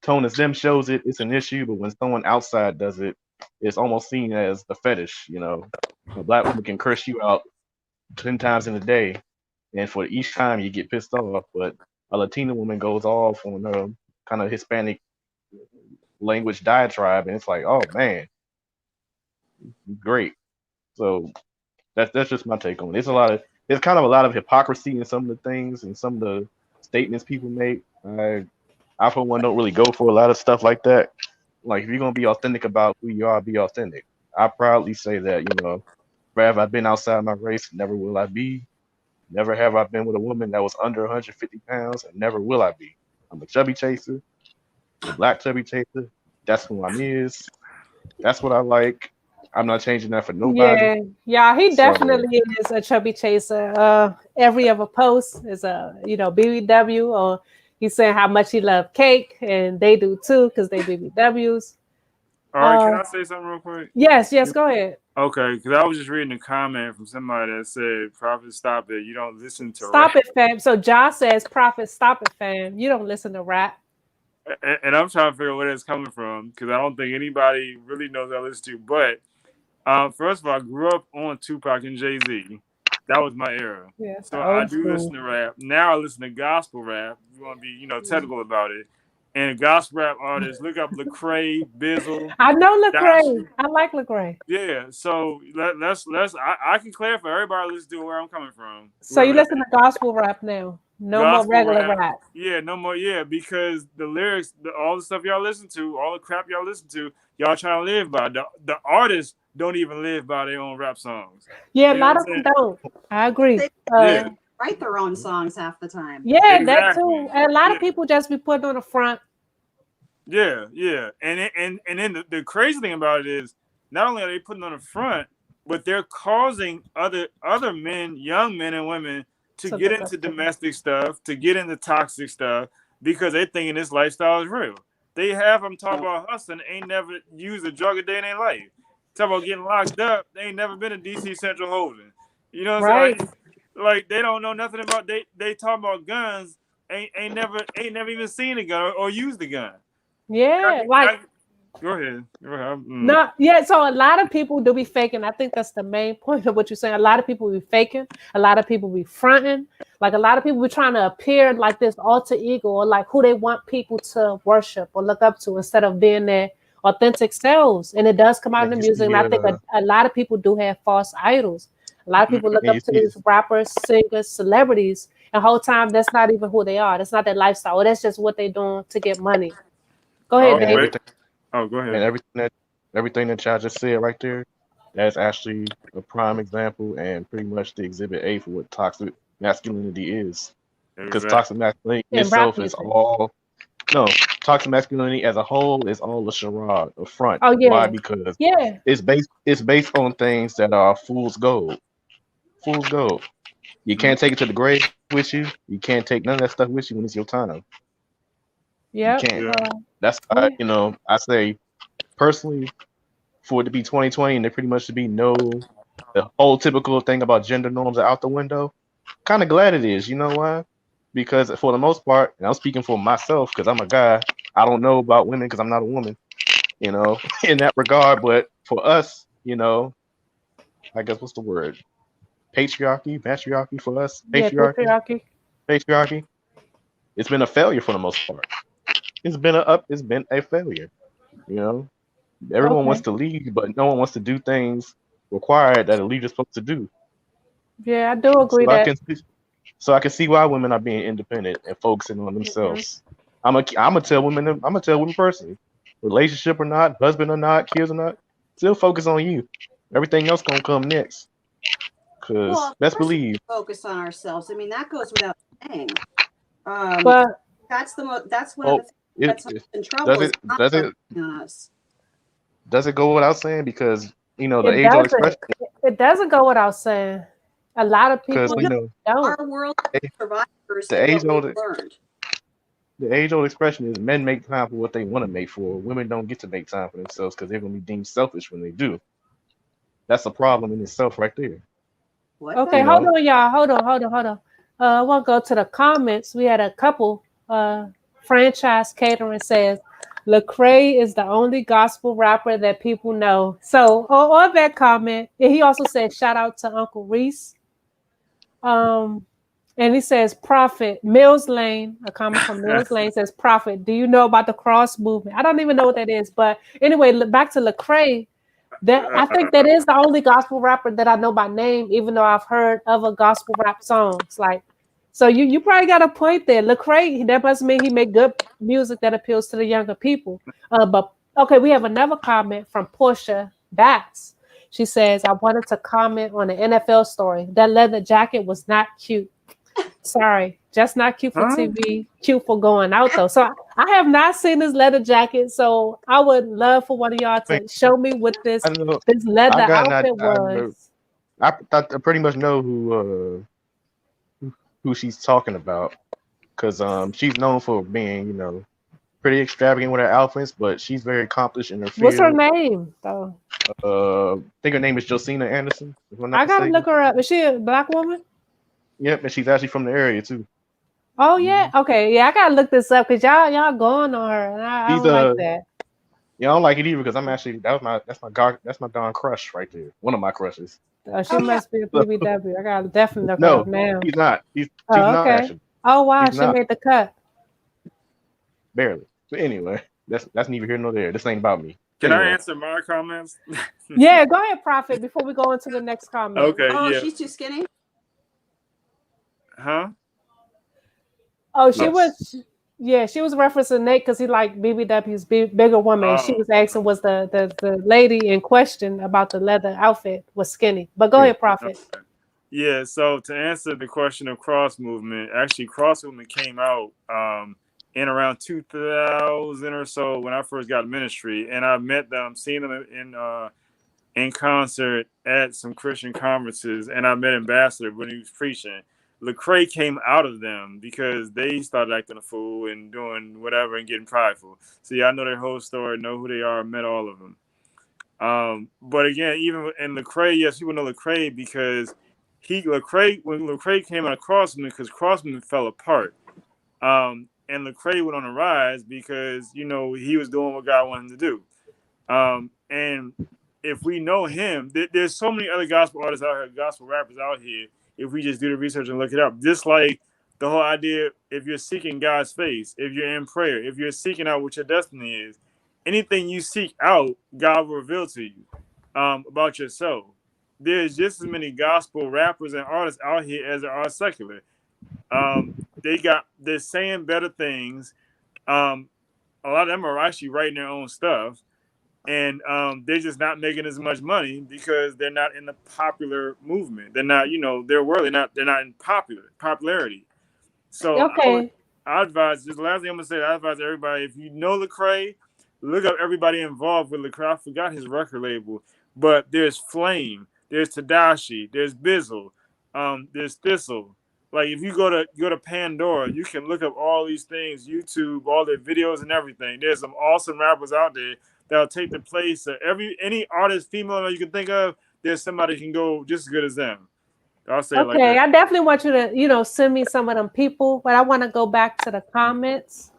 tone as them shows it, it's an issue. But when someone outside does it, it's almost seen as the fetish. A black woman can curse you out 10 times in a day, and for each time you get pissed off, but a Latina woman goes off on a kind of Hispanic language diatribe, and it's like, oh man, great. So that's just my take on it. There's kind of a lot of hypocrisy in some of the things and some of the statements people make. I for one don't really go for a lot of stuff like that. Like if you're gonna be authentic about who you are, be authentic. I proudly say that, where have I been outside my race? Never will I be. Never have I been with a woman that was under 150 pounds, and never will I be. I'm a chubby chaser, the black chubby chaser. That's who I'm is. That's what I like. I'm not changing that for nobody. Yeah, he So definitely is a chubby chaser. Every other post is a BBW, or he's saying how much he loved cake, and they do too because they BBWs. All right, can I say something real quick? Yes, go ahead. Okay, because I was just reading a comment from somebody that said, "Prophet, stop it. You don't listen to Stop rap." it, fam. So Josh says, "Prophet, stop it, fam. You don't listen to rap." And I'm trying to figure out where that's coming from because I don't think anybody really knows I listen to. But first of all, I grew up on Tupac and Jay-Z. That was my era. Yeah, it's So the I old do listen school. to rap. Now I listen to gospel rap. You want to be, technical about it. And gospel rap artists, look up Lecrae, Bizzle, I know Lecrae. Josh. I like Lecrae. Yeah. So let's I can clarify. Everybody listen to where I'm coming from. So you Whoever that listen to gospel rap now? No more gospel regular rap. rap. Yeah, no more. Yeah, because the lyrics, all the stuff y'all listen to, all the crap y'all listen to, y'all trying to live by. The artists don't even live by their own rap songs. Yeah, a You know lot what of I'm them saying? don't. I agree. They Yeah, write their own songs half the time. Yeah, that too. exactly. And a lot Yeah, of people just be putting on the front. yeah. And then the crazy thing about it is, not only are they putting on the front, but they're causing other men, young men and women, to To get look up into to. domestic stuff, to get into toxic stuff, because they thinking this lifestyle is real. They have them talk about hustling, ain't never used a drug a day in their life. Talk about getting locked up, they ain't never been to DC Central Holding. You know what I'm Right. saying? Like they don't know nothing about they talk about guns, ain't never even seen a gun or used a gun. Yeah. Like Go ahead. Go ahead. no, yeah. So a lot of people do be faking. I think that's the main point of what you're saying. A lot of people be faking. A lot of people be fronting. Like a lot of people be trying to appear like this alter ego or like who they want people to worship or look up to instead of being their authentic selves. And it does come out in and the you music. And see I it, think a lot of people do have false idols. A lot of people look and up you to see it, these rappers, singers, celebrities, and the whole time that's not even who they are. That's not their lifestyle. That's just what they're doing to get money. Go ahead, Oh and David. wait. everything, Oh, go and ahead. everything that y'all just said right there, that's actually a prime example and pretty much the exhibit A for what toxic masculinity is. Because toxic Exactly. masculinity in In rap itself is music. all no toxic masculinity as a whole is all a charade, a front. Oh Why? yeah. Because Yeah. it's based on things that are fool's gold. Fool's gold. You Mm. can't take it to the grave with you. You can't take none of that stuff with you when it's your time. You Yep. can't. Yeah. That's why, Yeah. I say personally, for it to be 2020 and there pretty much to be no the whole typical thing about gender norms are out the window. Kind of glad it is. You know why? Because for the most part, and I'm speaking for myself because I'm a guy. I don't know about women because I'm not a woman. In that regard. But for us, I guess what's the word? Patriarchy, matriarchy for us, Yeah, patriarchy. patriarchy. It's been a failure for the most part. It's been a failure. You know, everyone wants Okay. to lead, but no one wants to do things required that a leader is supposed to do. Yeah, I do agree So I that. can so I can see why women are being independent and focusing on Mhm. themselves. I'm gonna tell women personally, relationship or not, husband or not, kids or not, still focus on you. Everything else gonna come next. Well, Cause of best course we believe focus on ourselves. I mean, that goes without saying. Um, But that's one of oh the things it, that's it in trouble does is it not does it focusing on us. does it go without saying because the it age old doesn't. expression It doesn't go without saying. A lot of because Well, people no, don't. our world survivors the of age what we've old learned. the age old expression is men make time for what they want to make for. Women don't get to make time for themselves because they're gonna be deemed selfish when they do. That's a problem in itself right there. What Okay, You now? hold know, on, y'all. Hold on. I want to go to the comments. We had a couple. Franchise Catering says, Lecrae is the only gospel rapper that people know. So on that comment, and he also said, shout out to Uncle Reese. Um, and he says, Prophet, Mills Lane, a comment from Mills Lane says, Prophet, do you know about the cross movement? I don't even know what that is. But anyway, back to Lecrae. That I think that is the only gospel rapper that I know by name, even though I've heard other gospel rap songs. Like So you probably got a point there. Lecrae, that must mean he make good music that appeals to the younger people. But okay, we have another comment from Portia Bass. She says, I wanted to comment on the NFL story. That leather jacket was not cute. Sorry, just not cute for Huh? TV, cute for going out though. So I have not seen this leather jacket. So I would love for one of y'all I mean, to show me what I don't know. this I leather got not. outfit was. I thought I pretty much know who she's talking about because she's known for being pretty extravagant with her outfits, but she's very accomplished in her What's her field. name though? I think her name is Josina Anderson, if I'm not I gotta look mistaken. her up. Is she a black woman? Yep, and she's actually from the area too. Oh yeah. Mhm. Okay. Yeah, I gotta look this up because y'all going on her, and I She's don't like that. yeah, I don't like it either because I'm actually that's my darn crush right there. One of my crushes. Oh, she Oh yeah. must be a BBW. I gotta definitely look her up No, now. he's not. She's Oh, not okay. actually. Oh wow, She's she not made the cut. barely. But anyway, that's neither here nor there. This ain't about me. Can I Anyway, answer my comments? Yeah, go ahead, Prophet. Before we go into the next comment. Okay, Oh, yeah. she's too skinny. Huh? Oh, she No. yes. was. Yeah, she was referencing Nate because he like BBW's bigger woman. She Oh, was asking was the lady in question about the leather outfit was skinny. But go Yeah. ahead, Prophet. okay. Yeah, so to answer the question of cross movement, actually cross movement came out in around 2000 or so when I first got ministry, and I met them, seen them in concert at some Christian conferences, and I met Ambassador when he was preaching. Lecrae came out of them because they started acting a fool and doing whatever and getting prideful. So yeah, I know their whole story, know who they are, met all of them. But again, even in Lecrae, yes, people know Lecrae because when Lecrae came out of Crossman, because Crossman fell apart. And Lecrae went on a rise because he was doing what God wanted him to do. And if we know him, there's so many other gospel artists out here, gospel rappers out here. If we just do the research and look it up, just like the whole idea, if you're seeking God's face, if you're in prayer, if you're seeking out what your destiny is, anything you seek out, God will reveal to you about yourself. There's just as many gospel rappers and artists out here as there are secular. They're saying better things. A lot of them are actually writing their own stuff, and they're just not making as much money because they're not in the popular movement. They're not, they're worldly. They're not in popularity. So Okay. I advise. Just the last thing I'm gonna say. I advise everybody, if you know Lecrae, look up everybody involved with Lecrae. I forgot his record label, but there's Flame, there's Tadashi, there's Bizzle, there's Thistle. Like if you go to Pandora, you can look up all these things, YouTube, all their videos and everything. There's some awesome rappers out there that'll take the place of any artist, female that you can think of. There's somebody who can go just as good as them. I'll say it like Okay, that. I definitely want you to, send me some of them people, but I want to go back to the comments.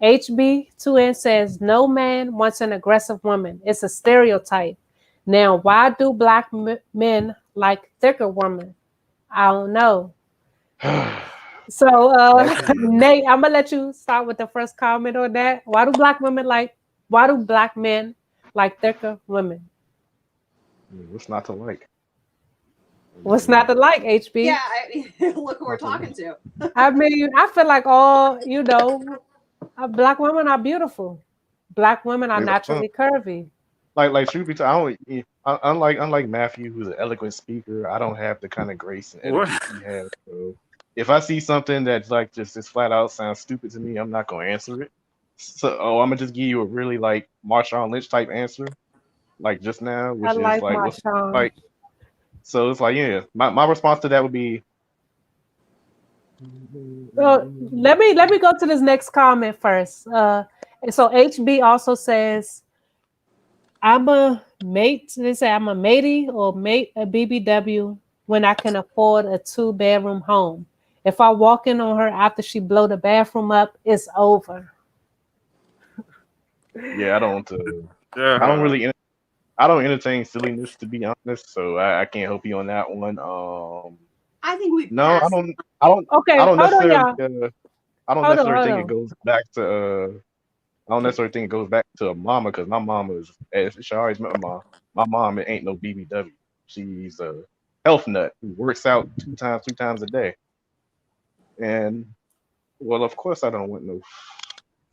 HB2N says, no man wants an aggressive woman. It's a stereotype. Now, why do black men like thicker women? I don't know. So, That's Nate, I'm gonna let you start with the first comment on that. Why do black men like thicker women? what's not to like. I What's not mean, to like, HB? Yeah, look who we're not to talking like. to. I mean, I feel like black women are beautiful. Black women are naturally curvy. Like truth be told, I don't. Unlike Matthew, who's an eloquent speaker, I don't have the kind of grace and What? etiquette he has. So if I see something that's like just flat out sounds stupid to me, I'm not gonna answer it. So I'm gonna just give you a really like Marshawn Lynch type answer, like just now, I which is like like what's Marshawn. like. So it's like yeah, my response to that would be Let me go to this next comment first. And so HB also says, I'm a mate. They say I'm a matey or mate a BBW when I can afford a 2-bedroom home. If I walk in on her after she blow the bathroom up, it's over. yeah. I don't Uh, really I don't entertain silliness to be honest, so I can't help you on that one. I think we No, pass. I Okay, don't hold on, necessarily y'all. I don't Hold on, necessarily hold think it on. goes back to I don't necessarily think it goes back to a mama because my mama is as she always met my mom ain't no BBW. She's a health nut who works out 2 times, 3 times a day. And well, of course, I don't want no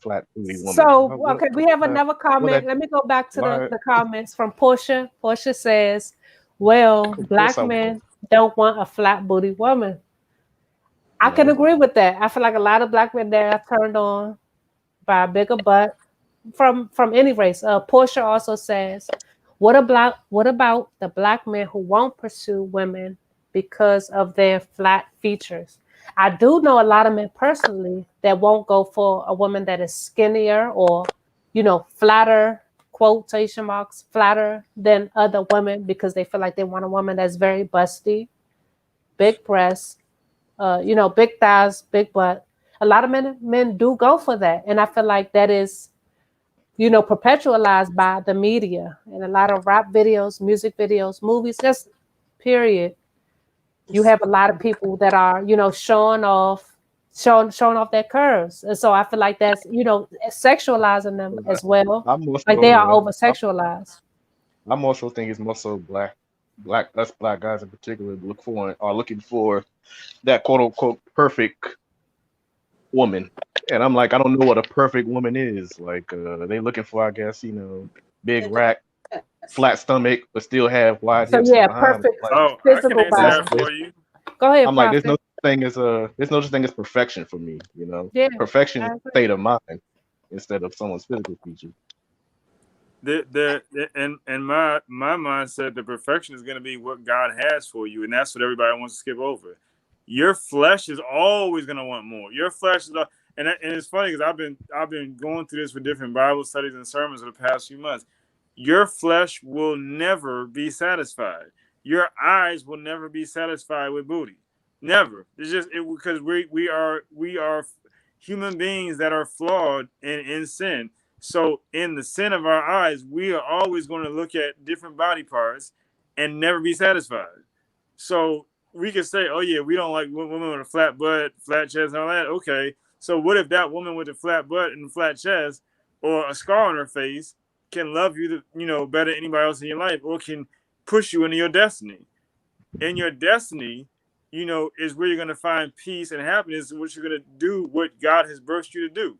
flat booty woman. So, What? okay, we have That? another What? That? comment. Let me go back to Why? the comments from Portia. Portia says, well, Of course, black I won't. men don't want a flat booty woman. I can No. agree with that. I feel like a lot of black men there are turned on by a bigger butt from any race. Portia also says, what about the black men who won't pursue women because of their flat features? I do know a lot of men personally that won't go for a woman that is skinnier or, flatter, quotation marks, flatter than other women because they feel like they want a woman that's very busty, big breasts, big thighs, big butt. A lot of men do go for that, and I feel like that is perpetualized by the media and a lot of rap videos, music videos, movies, just period. You have a lot of people that are, showing off their curves. And so I feel like that's, sexualizing them as well. I'm Like they are also. over sexualized. I'm also think it's more so us black guys in particular are looking for that quote unquote perfect woman. And I'm like, I don't know what a perfect woman is. Like, they looking for, I guess, big It rack, does. flat stomach, but still have wide So hips and yeah, behind. perfect Like, Oh, I can physical answer that's body. that this. for you. Go ahead, I'm like, Prophet. there's no such thing as perfection for me. Yeah, Perfection is I a agree. state of mind instead of someone's physical features. And my mindset, the perfection is going to be what God has for you, and that's what everybody wants to skip over. Your flesh is always going to want more. Your flesh is, and it's funny because I've been going through this with different Bible studies and sermons over the past few months. Your flesh will never be satisfied. Your eyes will never be satisfied with booty. Never. It's just because we are human beings that are flawed and in sin. So in the sin of our eyes, we are always going to look at different body parts and never be satisfied. So we could say, oh yeah, we don't like women with a flat butt, flat chest, and all that. Okay. So what if that woman with a flat butt and flat chest or a scar on her face can love you, better than anybody else in your life, or can push you into your destiny? In your destiny, is where you're going to find peace and happiness, what you're going to do, what God has birthed you to do.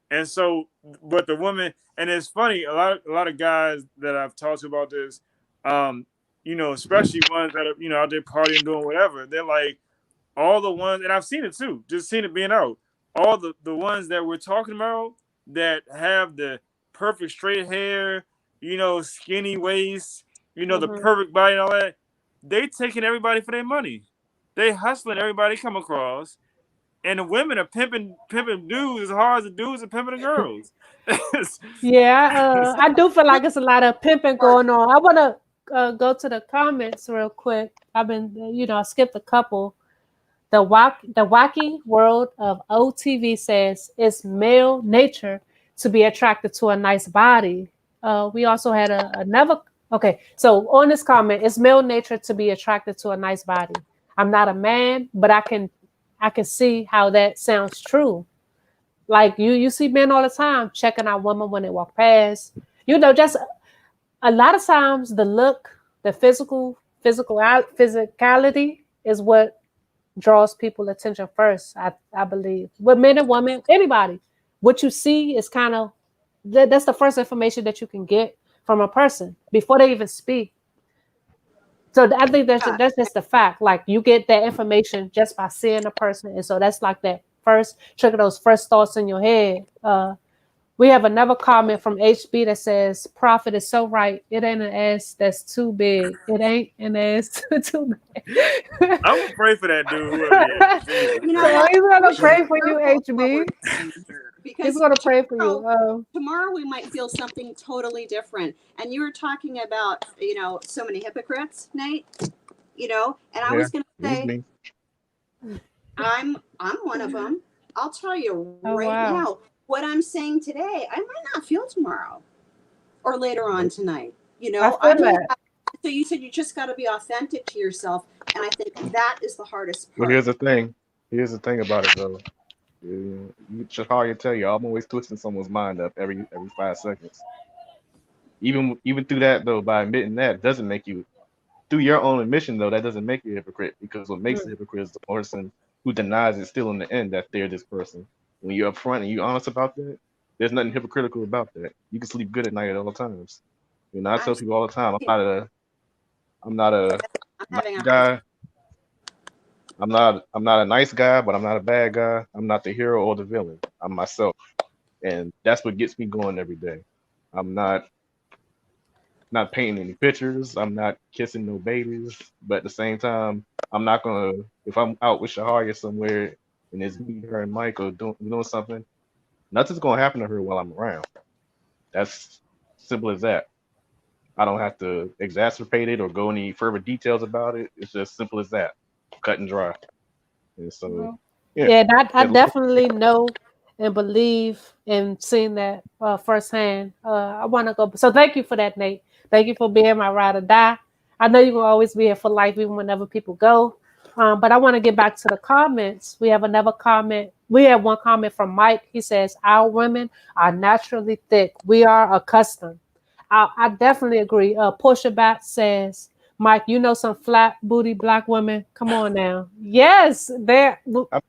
And so, but the woman, and it's funny, a lot of guys that I've talked to about this, especially ones that are, out there partying, doing whatever, they're like, all the ones, and I've seen it too, just seen it being out, all the ones that we're talking about that have the perfect straight hair, skinny waist, the Hmm. perfect body and all that, they taking everybody for their money. They hustling everybody come across, and the women are pimping dudes as hard as the dudes are pimping the girls. Yeah, I do feel like it's a lot of pimping going on. I want to go to the comments real quick. I've been, I skipped a couple. The wacky world of OTV says it's male nature to be attracted to a nice body. We also had another. Okay, so on this comment, it's male nature to be attracted to a nice body. I'm not a man, but I can see how that sounds true. Like you see men all the time checking out women when they walk past. Just a lot of times the look, the physicality is what draws people attention first. I believe with men and women, anybody, what you see is kind of that's the first information that you can get from a person before they even speak. So I think Yeah. that's just the fact. Like you get that information just by seeing a person, and so that's like that first trigger those first thoughts in your head. We have another comment from HB that says, "Prophet is so right. It ain't an ass that's too big. It ain't an ass too big." I'm gonna pray for that dude, whoever he is. Jesus You know So Christ. what? he's We gonna should be pray for you, careful what we're HB. saying here He's because gonna pray for you. tomorrow we might feel something totally different. And you were talking about, so many hypocrites, Nate, and I Yeah, was going to use say, me. I'm one of them. I'll tell you Oh right wow. now, what I'm saying today, I might not feel tomorrow or later on Nope. tonight. I I feel might that. have, so you said you just got to be authentic to yourself. And I think that is the hardest But part. here's the thing. Here's the thing about it though. Shahariah tell you, I'm always twisting someone's mind up every 5 seconds. Even through that though, by admitting that doesn't make you through your own admission though, that doesn't make you a hypocrite because what makes Mm. a hypocrite is the person who denies it still in the end that they're this person. When you're upfront and you're honest about that, there's nothing hypocritical about that. You can sleep good at night at all times. You know, I tell people all the time, I'm not a I'm nice having a hard time. guy. I'm not a nice guy, but I'm not a bad guy. I'm not the hero or the villain. I'm myself. And that's what gets me going every day. I'm not painting any pictures. I'm not kissing no babies. But at the same time, I'm not gonna if I'm out with Shehariah somewhere and it's me, her, and Michael doing something, nothing's gonna happen to her while I'm around. That's simple as that. I don't have to exacerbate it or go any further details about it. It's just simple as that, cut and dry. And so, yeah, Yeah, I as long as definitely know and believe and seen that firsthand. I want to go. So thank you for that, Nate. Thank you for being my ride or die. I know you will always be here for life, even whenever people go. But I want to get back to the comments. We have another comment. We have one comment from Mike. He says, "Our women are naturally thick. We are accustomed." I definitely agree. Portia Bat says, "Mike, you know some flat booty black women. Come on now." Yes, there. I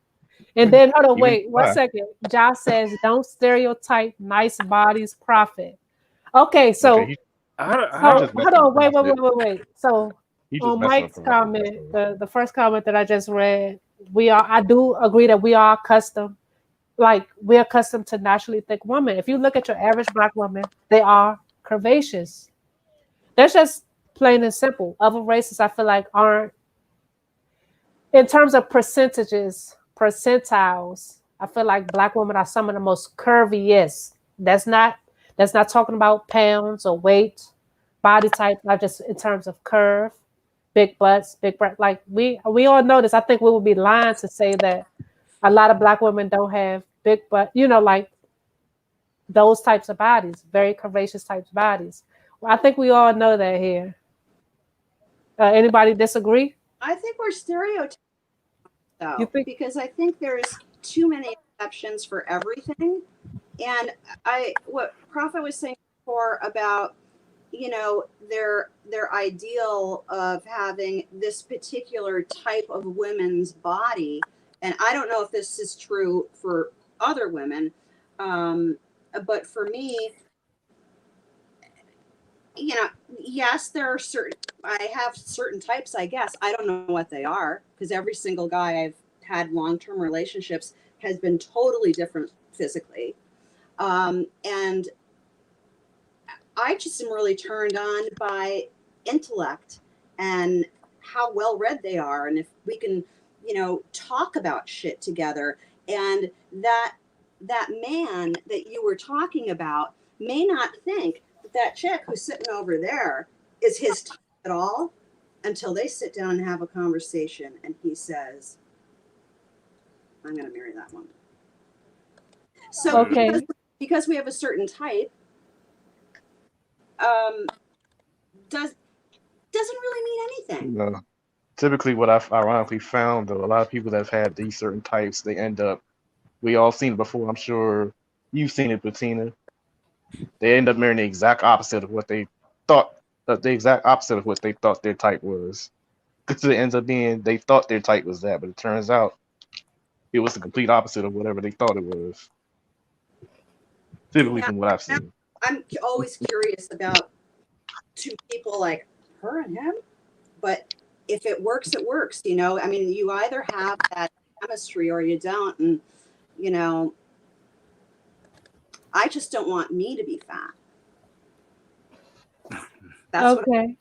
And then hold on, even wait one why. second. Josh says, "Don't stereotype nice bodies profit." Okay, Okay, so he How, so just hold messing with on, profit. wait. So He just on messing with Mike's profit. That's comment, all. the first comment that I just read, I do agree that we are accustomed, like we're accustomed to naturally thick women. If you look at your average black woman, they are curvaceous. That's just plain and simple. Other races I feel like aren't in terms of percentiles, I feel like black women are some of the most curviest. That's not talking about pounds or weight, body type, not just in terms of curve, big butts, big breasts. Like we all know this. I think we would be lying to say that a lot of black women don't have big butt, like those types of bodies, very curvaceous types of bodies. Well, I think we all know that here. Anybody disagree? I think we're stereotyped You though, think? because I think there's too many exceptions for everything. And what Prophet was saying before about, their ideal of having this particular type of women's body, and I don't know if this is true for other women, um, but for me, yes, there are I have certain types, I guess. I don't know what they are because every single guy I've had long-term relationships has been totally different physically. And I just am really turned on by intellect and how well read they are. And if we can, talk about shit together, and that man that you were talking about may not think that chick who's sitting over there is his type at all until they sit down and have a conversation and he says, I'm going to marry that one. So yeah. Okay. because we have a certain type, um, doesn't really mean anything. You know, typically what I've ironically found though, a lot of people that have had these certain types, they end up. We all seen it before. I'm sure you've seen it, Bettina. They end up marrying the exact opposite of what they thought. The exact opposite of what they thought their type was. Because it ends up being they thought their type was that, but it turns out it was the complete opposite of whatever they thought it was. Typically, Yeah, from what I've seen. I'm always curious about two people like her and him, but if it works, it works. I mean, you either have that chemistry or you don't, and you know, I just don't want me to be fat. That's what. Okay.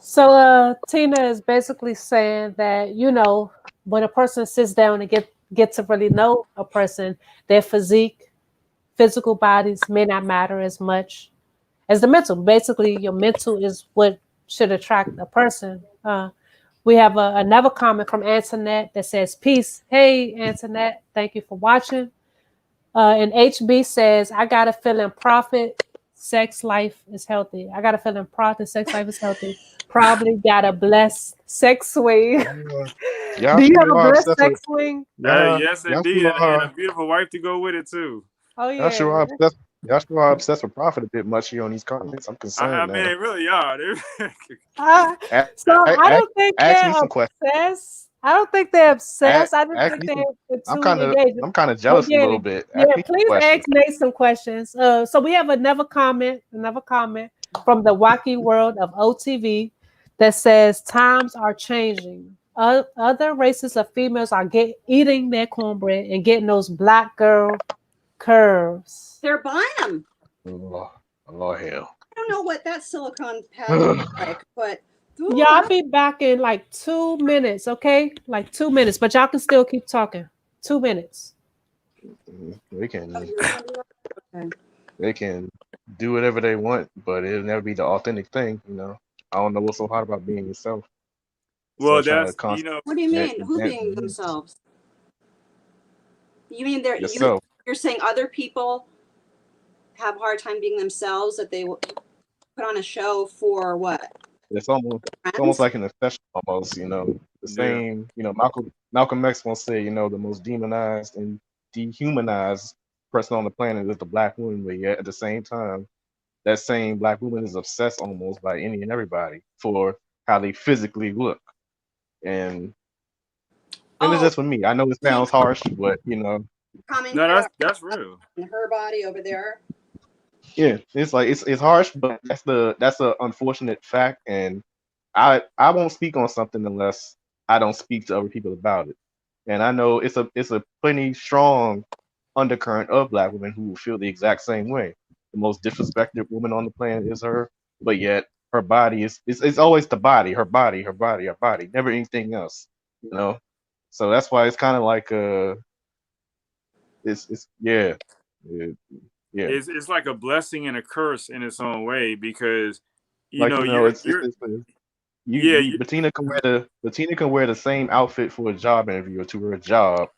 So Tina is basically saying that, when a person sits down and get to really know a person, their physical bodies may not matter as much as the mental. Basically, your mental is what should attract a person. We have another comment from Antoinette that says, "Peace." Hey, Antoinette, thank you for watching. And HB says, "I got a feeling profit sex life is healthy. I got a feeling profit sex life is healthy. Probably got a blessed sex swing." Do you have a Yashua blessed obsessed with sex swing? Yes, indeed, and a beautiful wife to go with it too. Oh yeah. Yashua obsessed Yashua obsessed with profit a bit much here on these comments. I'm I concerned mean, now. they really are. Uh, so I don't think Ask me they're some questions. obsessed. I don't think they're obsessed. I just Ask think me some. they're too engaged. I'm kind of But jealous a yeah, little bit. yeah. Ask me some Please questions. ask Nate some questions. So we have another comment from the wacky world of OTV that says times are changing. Other races of females are eating their cornbread and getting those black girl curves. They're buying them. Oh, oh hell. I don't know what that silicone pad looks like, but Yeah, I'll be back in like 2 minutes, okay? Like 2 minutes, but y'all can still keep talking. 2 minutes. They can you're gonna be okay. they can do whatever they want, but it'll never be the authentic thing. You know. I don't know what's so hard about being yourself. So Well, trying to that's What do you constantly mean? Who being advance themselves? You mean yourself. you're saying other people have a hard time being themselves, that they put on a show for what? It's almost Friends? like an obsession almost, you know. The yeah. same, you know, Malcolm X once said, you know, the most demonized and dehumanized person on the planet is the black woman, but yet at the same time, that same black woman is obsessed almost by any and everybody for how they physically look. And it's Oh, just for me. I know it you mean sounds harsh, but you know, comment No, here that's real. on her body over there? yeah, it's like it's harsh, but that's a unfortunate fact, and I won't speak on something unless I don't speak to other people about it. And I know it's a plenty strong undercurrent of black women who feel the exact same way. The most disrespected woman on the planet is her, but yet her body is it's always the body, her body, her body, her body, never anything else. You know, so that's why it's kind of like it's yeah, yeah, yeah. It's like a blessing and a curse in its own way because Like you know, you're you, yeah you Bettina can wear the same outfit for a job interview or to her job.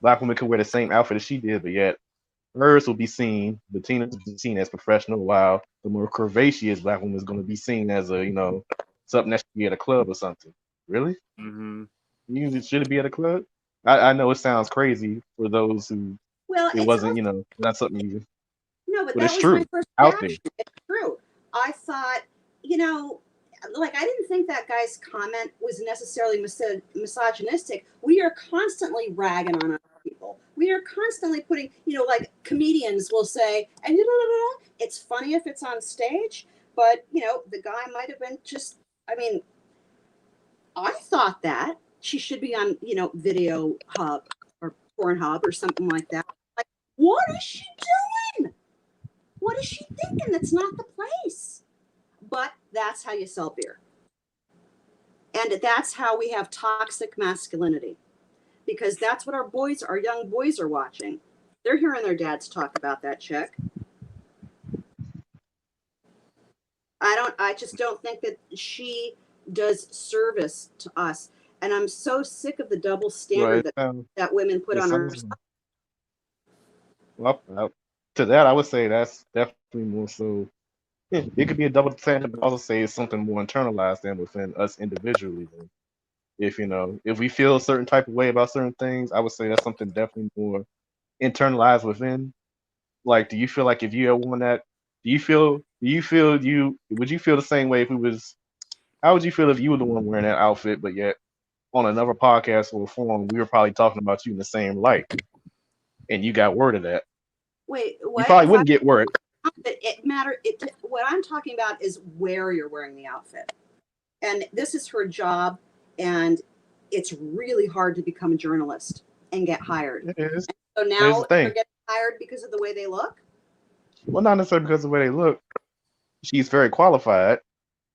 Black women can wear the same outfit as she did, but yet hers will be seen. Bettina's will be seen as professional, while the more curvaceous black woman is going to be seen as a something that should be at a club or something. Really? hmm You should it be at a club? I know it sounds crazy for those who Well, it it's wasn't also not something you, no, but but that it's was my true first out there. reaction. It's true. I thought, you know, like I didn't think that guy's comment was necessarily misogynistic. We are constantly ragging on other people. We are constantly putting, like comedians will say, and it's funny if it's on stage, but the guy might have been just. I mean, I thought that she should be on, Video Hub or Pornhub or something like that. Like, what is she doing? What is she thinking? That's not the place. But that's how you sell beer. And that's how we have toxic masculinity. Because that's what our young boys are watching. They're hearing their dads talk about that chick. I just don't think that she does service to us. And I'm so sick of the double Well, standard that women put it on sounds ourselves. well, to that I would say that's definitely more so. Yeah, it could be a double standard, but also say it's something more internalized than within us individually. Then. If we feel a certain type of way about certain things, I would say that's something definitely more internalized within. Like, do you feel like if you had won that, would you feel the same way if it was, how would you feel if you were the one wearing that outfit, but yet on another podcast or forum, we were probably talking about you in the same light and you got word of that? Wait, You what? probably If I wouldn't get word. it matter it what I'm talking about is where you're wearing the outfit. And this is her job, and it's really hard to become a journalist and get hired. It is. So Here's now the they're thing. getting hired because of the way they look. Well, not necessarily because of the way they look. She's very qualified.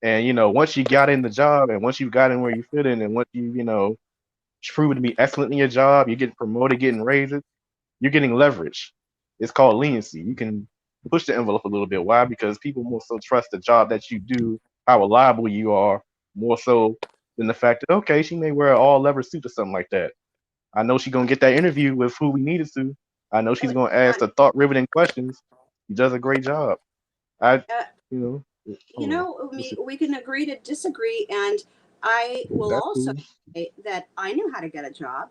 And once you got in the job, and once you got in where you fit in, and once you proven to be excellent in your job, you get promoted, getting raises, you're getting leverage. It's called leniency. You can push the envelope a little bit. Why? Because people more so trust the job that you do, how reliable you are, more so than the fact that okay, she may wear an all leather suit or something like that. I know she's gonna get that interview with who we needed to. I know she's gonna ask the thought riveting questions. She does a great job. I, Uh, you know, hold on. we can agree to disagree, and I will That's also cool. say that I knew how to get a job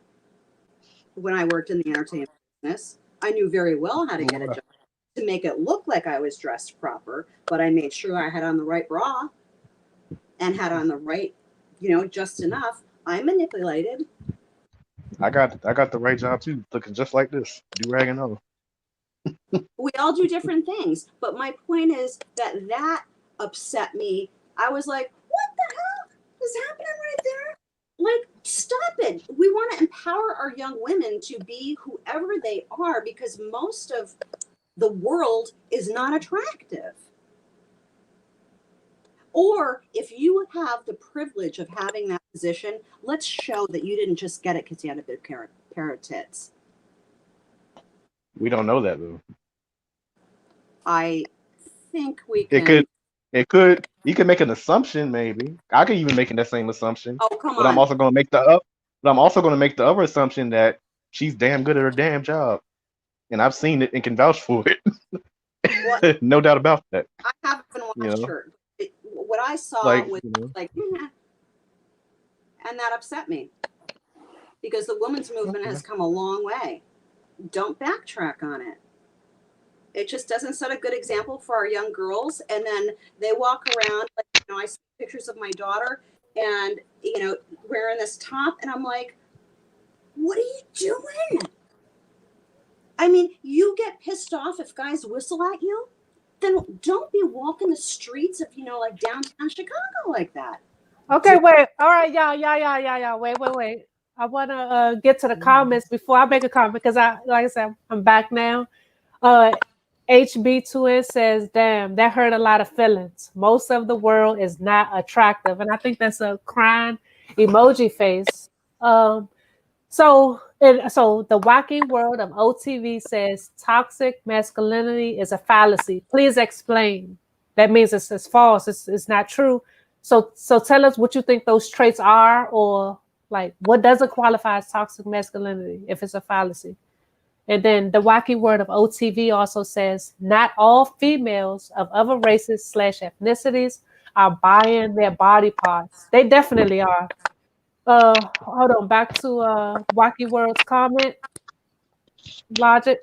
when I worked in the entertainment business. I knew very well how to get a job to make it look like I was dressed proper, but I made sure I had on the right bra and had on the right just enough. I'm manipulated. I got the right job too, looking just like this, do rag and all. We all do different things, but my point is that upset me. I was like, what the hell is happening right there? Like, stop it. We want to empower our young women to be whoever they are, because most of the world is not attractive. Or if you have the privilege of having that position, let's show that you didn't just get it because you had a big pair of tits. We don't know that though. I think we can. It could. You can make an assumption, maybe. I could even make that same assumption. Oh, come but on. I'm also going to make the other assumption that she's damn good at her damn job, and I've seen it and can vouch for it. No doubt about that. I haven't watched her. What I saw was like, and that upset me, because the women's movement has come a long way. Don't backtrack on it. It just doesn't set a good example for our young girls. And then they walk around, like, I see pictures of my daughter and, wearing this top. And I'm like, what are you doing? I mean, you get pissed off if guys whistle at you, then don't be walking the streets of, like downtown Chicago like that. Okay, wait. All right, y'all. Wait. I want to get to the comments before I make a comment, because like I said, I'm back now. HB2N says, damn, that hurt a lot of feelings. Most of the world is not attractive. And I think that's a crying emoji face. So the wacky world of OTV says toxic masculinity is a fallacy. Please explain. That means it's false. It's not true. So tell us what you think those traits are, or like what doesn't qualify as toxic masculinity if it's a fallacy. And then the wacky word of OTV also says, not all females of other races / ethnicities are buying their body parts. They definitely are. Hold on, back to wacky words comment. Logic.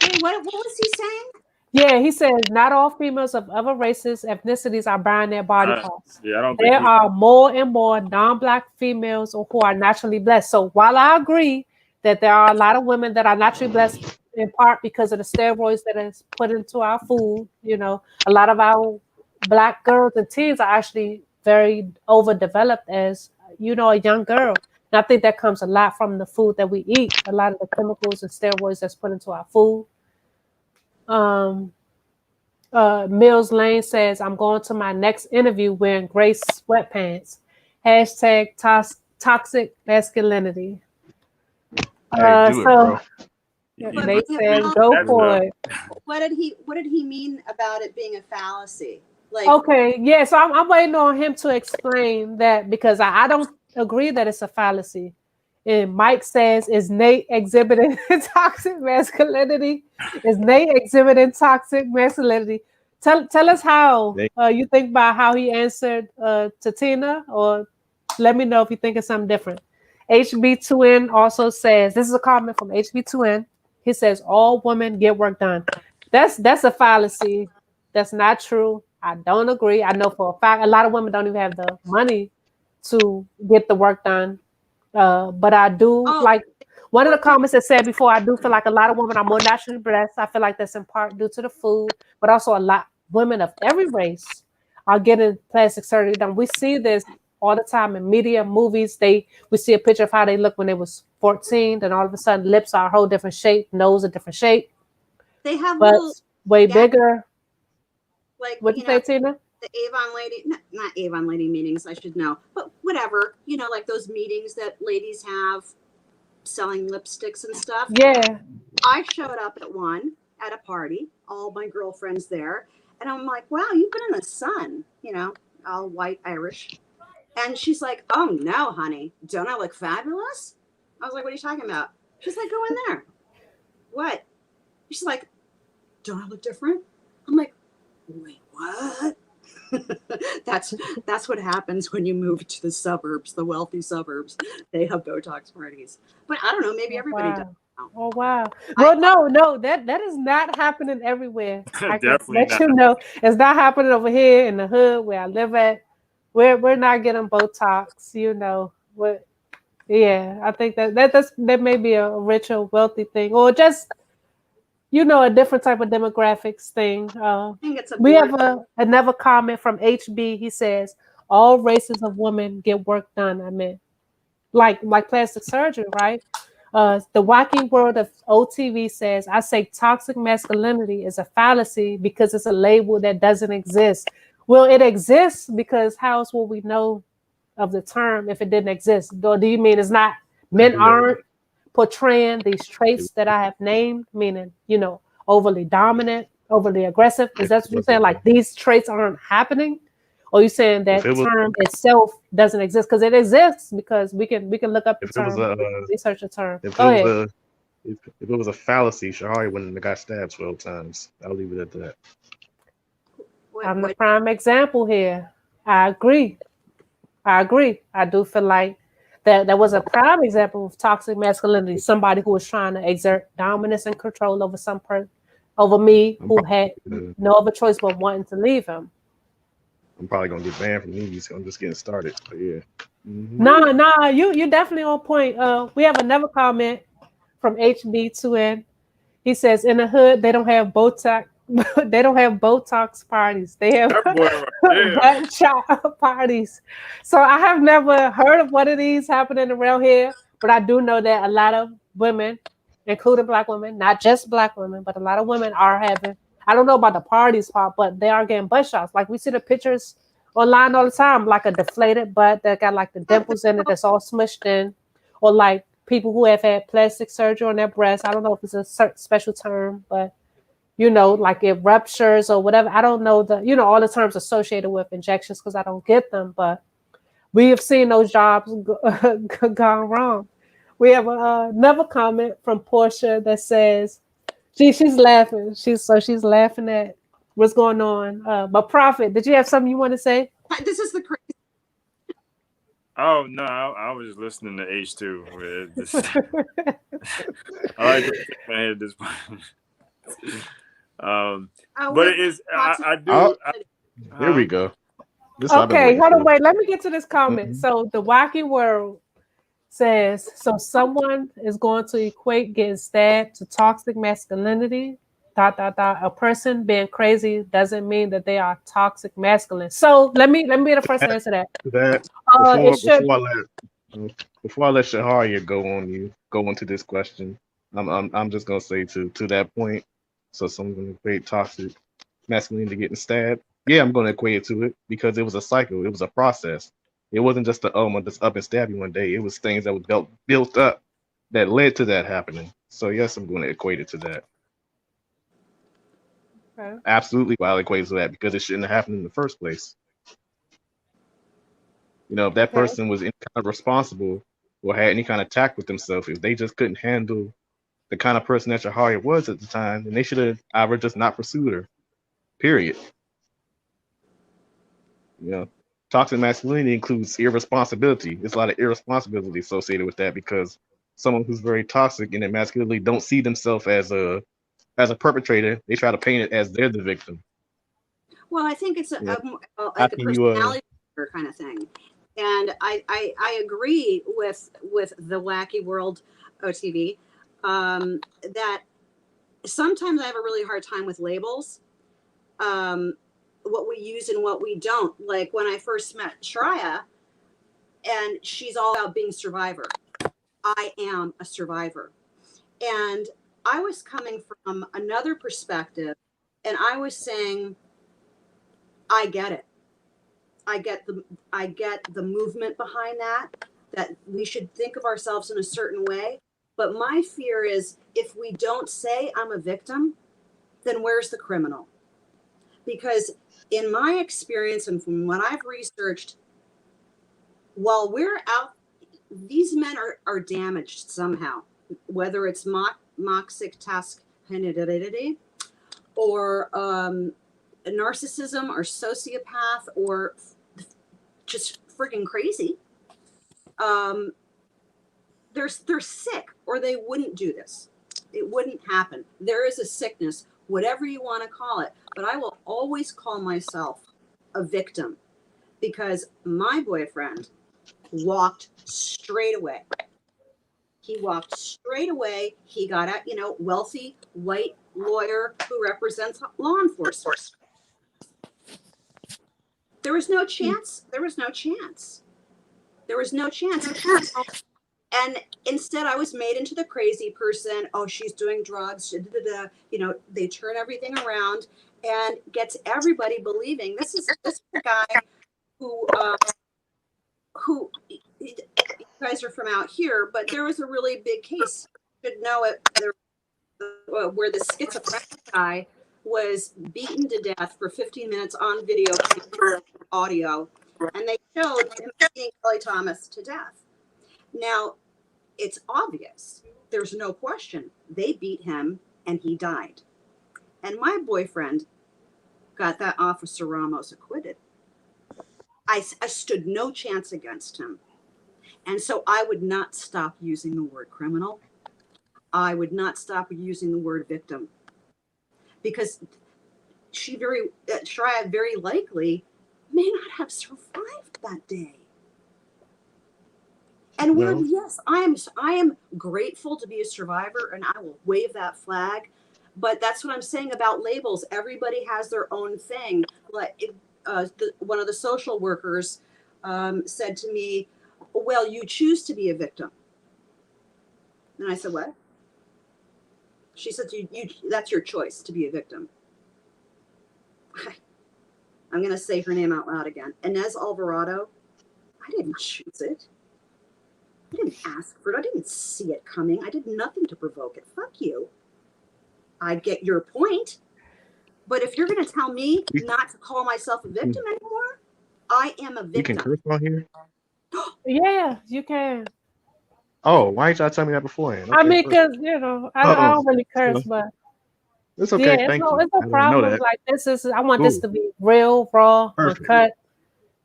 Wait, what was he saying? Yeah, he says not all females of other races, ethnicities are buying their body parts. Yeah, I don't There think are more and more non-Black females who are naturally blessed. So while I agree that there are a lot of women that are naturally blessed, in part because of the steroids that is put into our food, a lot of our Black girls and teens are actually very overdeveloped as, a young girl. And I think that comes a lot from the food that we eat, a lot of the chemicals and steroids that's put into our food. Mills Lane says, I'm going to my next interview wearing gray sweatpants. Hashtag toxic masculinity. Hey, do it, bro. They said go for it. What did he mean about it being a fallacy? Like, okay, yeah, so I'm waiting on him to explain that, because I don't agree that it's a fallacy. And Mike says, is Nate exhibiting toxic masculinity? Is Nate exhibiting toxic masculinity? Tell us how you think about how he answered to Tina, or let me know if you think it's something different. HB2N also says, this is a comment from HB2N. He says, all women get work done. That's a fallacy. That's not true. I don't agree. I know for a fact a lot of women don't even have the money to get the work done. But I do like one of the comments that said before, I do feel like a lot of women are more naturally blessed. I feel like that's in part due to the food, but also a lot women of every race are getting plastic surgery done. We see this all the time in media, movies. We see a picture of how they look when they was 14, then all of a sudden lips are a whole different shape, nose a different shape. They have but way bigger. Like, what did you say, Tina? The Avon lady, not Avon lady meetings, I should know, but whatever, like those meetings that ladies have selling lipsticks and stuff. Yeah. I showed up at a party, all my girlfriends there, and I'm like, wow, you've been in the sun, all white Irish. And she's like, oh no, honey, don't I look fabulous? I was like, what are you talking about? She's like, go in there. What? She's like, don't I look different? I'm like, wait, what? That's what happens when you move to the suburbs, the wealthy suburbs. They have Botox parties. But I don't know, maybe everybody does. Oh wow. Well, no, that is not happening everywhere. I can let you know it's not happening over here in the hood where I live at. We're not getting Botox, What? Yeah, I think that may be a rich or wealthy thing, or just a different type of demographics thing. I think it's a We border. have another comment from HB. He says all races of women get work done. I mean, like plastic surgery, right? The wacky world of OTV says, I say toxic masculinity is a fallacy because it's a label that doesn't exist. Well, it exists because how else will we know of the term if it didn't exist? Or do you mean it's not, men aren't portraying these traits that I have named, meaning, overly dominant, overly aggressive? Is that what you're saying? Like these traits aren't happening? Or you saying If that it was, term itself doesn't exist? Because it exists because we can look up the if it was term, a, we can research the term. if it Go was ahead. a, if it was a fallacy, Shehariah wouldn't have got stabbed 12 times. I'll leave it at that. I'm the What prime example here. I agree. I do feel like that was a prime example of toxic masculinity. Somebody who was trying to exert dominance and control over over me, I'm who probably, had no other choice but wanting to leave him. I'm probably gonna get banned from these. I'm just getting started. But yeah. Nah, you definitely on point. We have another comment from HB2N. He says in the hood they don't have Botox. They don't have Botox parties. They have That boy right there. butt shot parties. So I have never heard of one of these happening around here, but I do know that a lot of women, including black women, not just black women, but a lot of women are having. I don't know about the parties part, but they are getting butt shots. Like we see the pictures online all the time, like a deflated butt that got like the dimples in it that's all smushed in, or like people who have had plastic surgery on their breasts. I don't know if it's a special term, but like it ruptures or whatever. I don't know all the terms associated with injections because I don't get them, but we have seen those jobs gone wrong. We have another comment from Portia that says, she's laughing. She's laughing at what's going on. But Prophet, did you have something you want to say? this is the crazy. Oh no, I was just listening to H2. I like to shake my head at this point. But it is. I do. Here we go. This I've been Okay, waiting hold on, for. wait. Let me get to this comment. Mhm. So the wacky world says, so someone is going to equate getting stabbed to toxic masculinity. ... A person being crazy doesn't mean that they are toxic masculine. So let me be the first to answer that. That It before should. before I let Shehariah go into this question, I'm just gonna say to that point. So someone's gonna equate toxic masculinity to getting stabbed. Yeah, I'm gonna equate it to it because it was a cycle. It was a process. It wasn't just I'm gonna just up and stab you one day. It was things that were built up that led to that happening. So yes, I'm gonna equate it to that. Okay. Absolutely, I'll equate it to that because it shouldn't have happened in the first place. If that Okay. person was any kind of responsible or had any kind of tact with themselves, if they just couldn't handle the kind of person that Shehariah was at the time, then they should have either just not pursued her. Period. You know, Toxic masculinity includes irresponsibility. There's a lot of irresponsibility associated with that because someone who's very toxic and their masculinity don't see themselves as a perpetrator. They try to paint it as they're the victim. Well, I think it's Yeah. How like a can you personality kind of thing, and I agree with the wacky world OTV that sometimes I have a really hard time with labels. What we use and what we don't. Like when I first met Shehariah, and she's all about being a survivor. I am a survivor. And I was coming from another perspective, and I was saying, I get it. I get the movement behind that we should think of ourselves in a certain way. But my fear is if we don't say I'm a victim, then where's the criminal? Because in my experience and from what I've researched, while we're out, these men are damaged somehow, whether it's moxic task or narcissism or sociopath or just freaking crazy. Um, they're sick or they wouldn't do this. It wouldn't happen. There is a sickness, whatever you want to call it, but I will always call myself a victim because my boyfriend walked straight away. He walked straight away. He got out, wealthy white lawyer who represents law enforcement. There was no chance. There was no chance. There was no chance. And instead, I was made into the crazy person. Oh, she's doing drugs. They turn everything around and gets everybody believing this is a guy who you guys are from out here, but there was a really big case. You should know it. Where the schizophrenic guy was beaten to death for 15 minutes on video, audio, and they showed him beating Kelly Thomas to death. Now, it's obvious. There's no question. They beat him and he died. And my boyfriend got that Officer Ramos acquitted. I stood no chance against him. And so I would not stop using the word criminal. I would not stop using the word victim. Because Shehariah very likely may not have survived that day. And yes, I am grateful to be a survivor, and I will wave that flag. But that's what I'm saying about labels. Everybody has their own thing. Like one of the social workers said to me, "Well, you choose to be a victim." And I said, "What?" She said, "That's your choice to be a victim." I'm going to say her name out loud again. Inez Alvarado. I didn't choose it. I didn't ask for it. I didn't see it coming. I did nothing to provoke it. Fuck you. I get your point. But if you're going to tell me not to call myself a victim anymore, I am a victim. You can curse on here? Yeah, you can. Oh, why didn't y'all tell me that beforehand? Okay, I mean, because, I don't really curse, but it's okay. yeah, Thank you. it's no I problem. know that. Like, I want Cool. this to be real, raw, Perfect. uncut,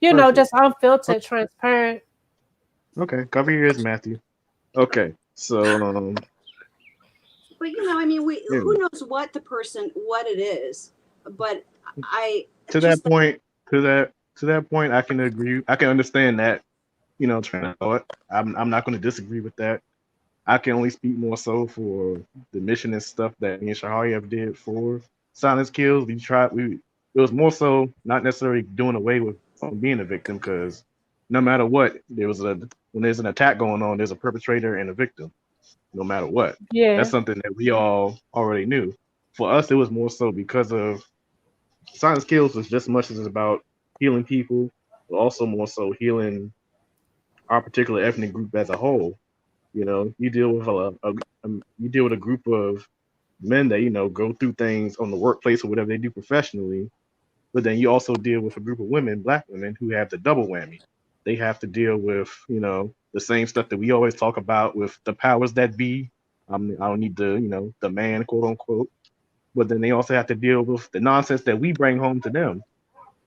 Perfect. just unfiltered, transparent. Okay, cover your ears, Matthew. Okay, so but who knows what it is, but to that point, I can agree. I can understand that, train of thought. I'm not going to disagree with that. I can only speak more so for the mission and stuff that me and Shehariah did for Silence Kills. It was more so not necessarily doing away with being a victim, because no matter what, when there's an attack going on, there's a perpetrator and a victim, no matter what. Yeah. That's something that we all already knew. For us, it was more so because of Silence Kills was just as much as about healing people, but also more so healing our particular ethnic group as a whole. You deal with a group of men that go through things on the workplace or whatever they do professionally, but then you also deal with a group of women, Black women, who have the double whammy. They have to deal with the same stuff that we always talk about with the powers that be. I don't need the man, quote unquote, but then they also have to deal with the nonsense that we bring home to them,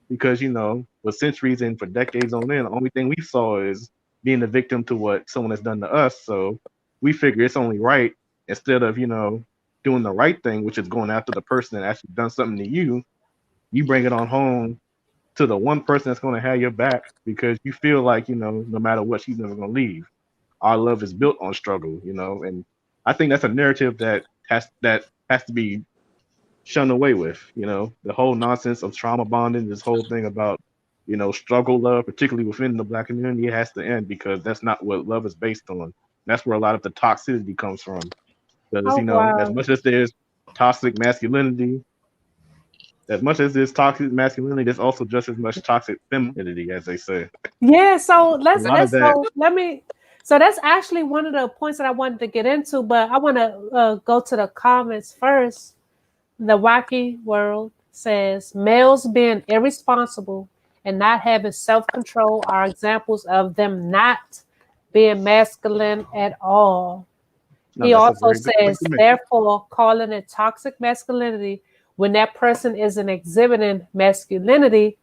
because for centuries and for decades on end, the only thing we saw is being a victim to what someone has done to us. So we figure it's only right, instead of doing the right thing, which is going after the person that actually done something to you. You bring it on home to the one person that's going to have your back, because you feel like no matter what, she's never going to leave. Our love is built on struggle, and I think that's a narrative that has to be shunned away with. The whole nonsense of trauma bonding, this whole thing about struggle love, particularly within the Black community, it has to end, because that's not what love is based on. That's where a lot of the toxicity comes from. Because wow. as much as there's toxic masculinity, there's also just as much toxic femininity, as they say. Yeah, so so that's actually one of the points that I wanted to get into, but I want to go to the comments first. The Wacky World says males being irresponsible and not having self-control are examples of them not being masculine at all. No, He that's a also very good point says, to make. therefore, calling it toxic masculinity when that person isn't exhibiting masculinity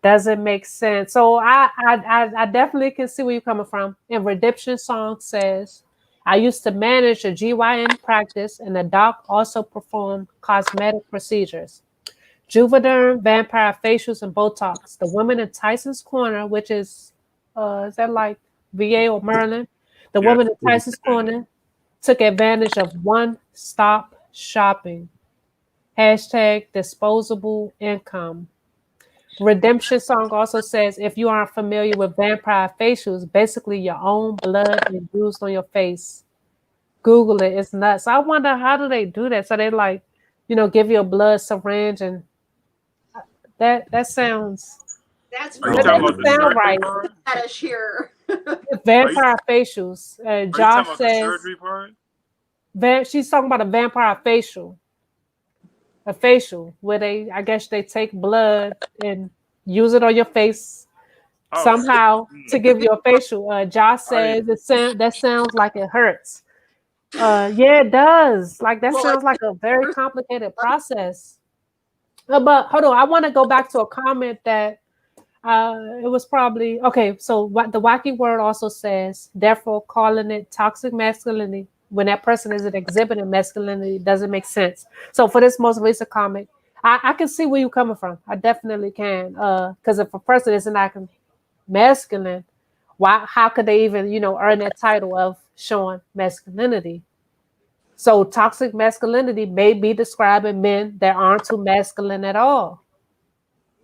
doesn't make sense. So I definitely can see where you're coming from. And Redemption Song says, I used to manage a GYN practice, and the doc also performed cosmetic procedures. Juvederm, vampire facials, and Botox. The woman in Tyson's Corner, which is that like VA or Maryland? The Yes. woman in Tyson's Corner took advantage of one-stop shopping. Hashtag disposable income. Redemption Song also says if you aren't familiar with vampire facials, basically your own blood is used on your face. Google it, it's nuts. I wonder how do they do that? So they like, give you a blood syringe and that sounds That's Are you that from talking the about doesn't the sound surgery right. part? fetish here. Are you Vampire facials. are you talking Josh about the says surgery part? she's talking about a vampire facial. A facial where I guess they take blood and use it on your face Oh, somehow to give you a facial. Josh I says that sounds like it hurts. Yeah, it does. Like that Well, like sounds like a very first, complicated process. But hold on, I want to go back to a comment that it was probably okay. So what the wacky word also says, therefore calling it toxic masculinity when that person isn't exhibiting masculinity doesn't make sense. So for this most recent comment, I can see where you're coming from. I definitely can. Because if a person isn't acting masculine, how could they even, earn that title of showing masculinity? So toxic masculinity may be describing men that aren't too masculine at all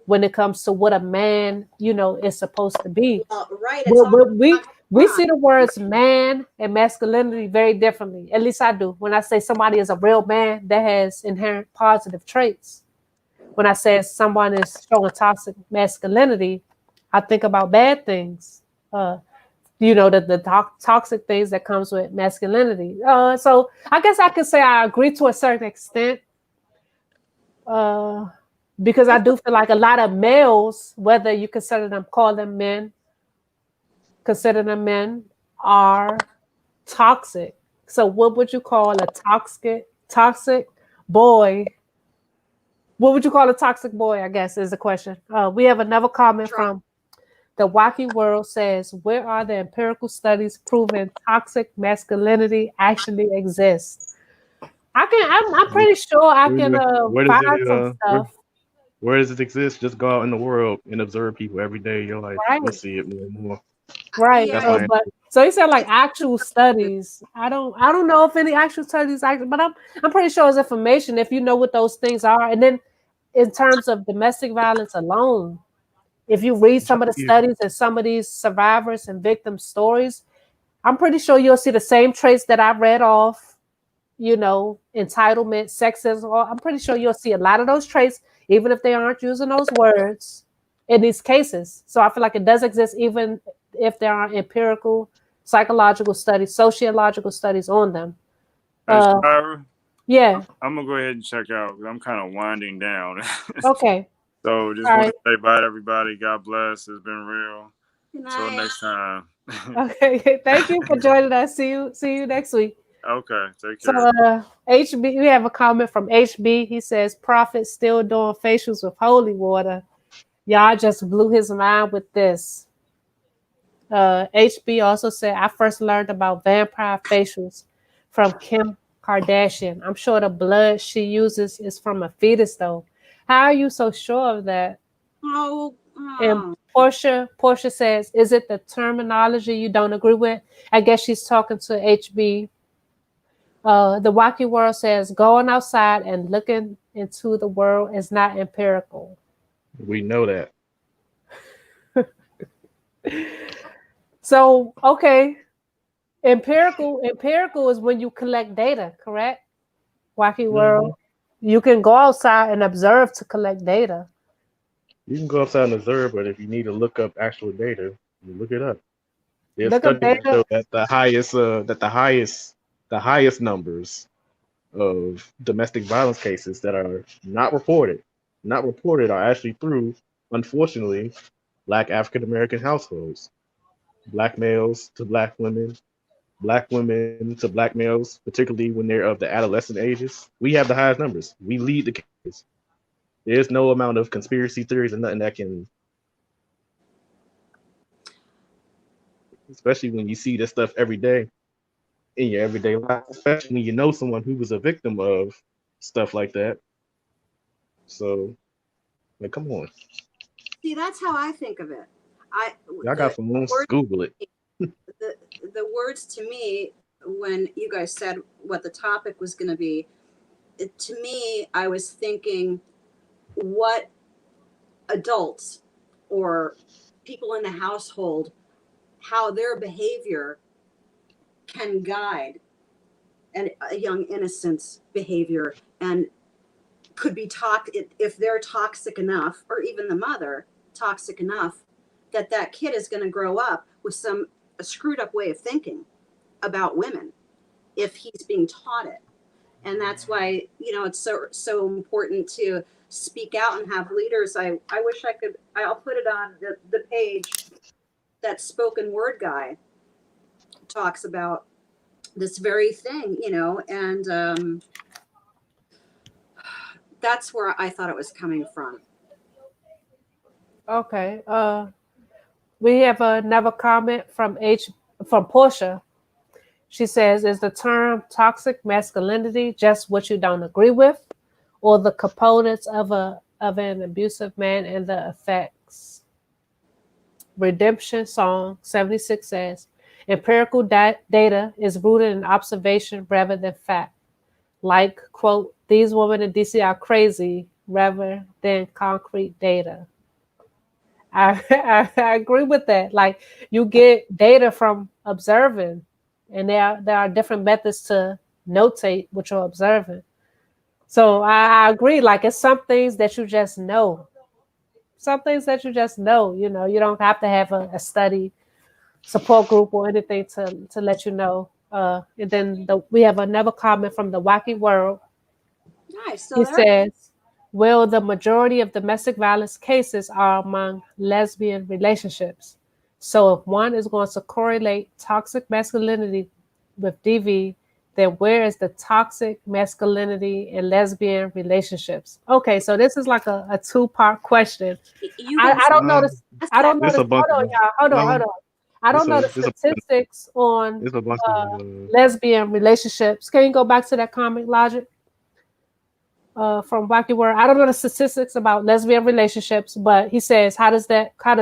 when it comes to what a man, is supposed to be. well, right. We, It's all we, we we wrong. see the words man and masculinity very differently. At least I do. When I say somebody is a real man, that has inherent positive traits. When I say someone is showing toxic masculinity, I think about bad things. The toxic things that comes with masculinity. So I guess I could say I agree to a certain extent. Uh, because I do feel like a lot of males, whether you call them men, consider them men, are toxic. So what would you call a toxic boy? What would you call a toxic boy? I guess is the question. We have another comment Drunk. from the Wacky World says, where are the empirical studies proving toxic masculinity actually exists? I'm pretty sure I can Where does find it some stuff. where does it exist? Just go out in the world and observe people every day of your life. Right. You'll see it more and more. Right. That's Yeah, my But so he said like actual studies. I don't know if any actual studies but I'm pretty sure it's information if you know what those things are. And then in terms of domestic violence alone, if you read some of the answer. studies and some of these survivors and victims stories, I'm pretty sure you'll see the same traits that I read off, entitlement, sexism. I'm pretty sure you'll see a lot of those traits, even if they aren't using those words in these cases. So I feel like it does exist, even if there are empirical, psychological studies, sociological studies on them. Hey, Uh, Shira, yeah. I'm gonna go ahead and check out because I'm kind of winding down. Okay. So just All want right. to say bye to everybody. God bless. It's been real. good Until night. next time. Okay. Thank you for joining us. See you next week. Okay, take So care. HB, we have a comment from HB. He says, "Prophet still doing facials with holy water. Y'all just blew his mind with this." HB also said, "I first learned about vampire facials from Kim Kardashian. I'm sure the blood she uses is from a fetus, though. How are you so sure of that?" Oh, And oh. Portia says, "Is it the terminology you don't agree with?" I guess she's talking to HB. The Wacky World says, "Going outside and looking into the world is not empirical." We know that. So, okay, empirical is when you collect data, correct? Wacky Hmm. World, you can go outside and observe to collect data. You can go outside and observe, but if you need to look up actual data, you look it up. There's Look up studies that data. show that the highest numbers of domestic violence cases that are not reported are actually through, unfortunately, Black African American households. Black males to Black women to Black males, particularly when they're of the adolescent ages. We have the highest numbers. We lead the cases. There's no amount of conspiracy theories and nothing that can, especially when you see this stuff every day in your everyday life, especially when you know someone who was a victim of stuff like that. So Like, come on, See, that's how I think of it. I y'all got the some rooms. word Google it. the the words to me when you guys said what the topic was going to be, to me, I was thinking what adults or people in the household, how their behavior can guide a young innocent's behavior and could be if they're toxic enough, or even the mother toxic enough, that that kid is going to grow up with a screwed up way of thinking about women if he's being taught it. And that's why, it's so important to speak out and have leaders. I wish I'll put it on the page. That spoken word guy talks about this very thing, and that's where I thought it was coming from. Okay. We have another comment from Portia. She says, "Is the term toxic masculinity just what you don't agree with, or the components of an abusive man and the effects?" Redemption Song 76 says, "Empirical data is rooted in observation rather than fact. Like, quote, these women in DC are crazy rather than concrete data." I agree with that. Like, you get data from observing, and there are different methods to notate what you're observing. So I agree. Like, it's some things that you just know. Some things that you just know. You don't have to have a study support group or anything to let you know. And then we have another comment from the Wacky World. Nice. So He there. says, "Well, the majority of domestic violence cases are among lesbian relationships. So if one is going to correlate toxic masculinity with DV, then where is the toxic masculinity in lesbian relationships?" Okay, so this is like a two-part question. You I, guys I don't know Uh, this. I don't know it's this. a bunch Hold of on, y'all. Hold on, hold no. on. I don't know the It's a statistics on it's a bunch lesbian relationships. Can you go back to that comic logic? From Wacky World. I don't know the statistics about lesbian relationships, but he says, how does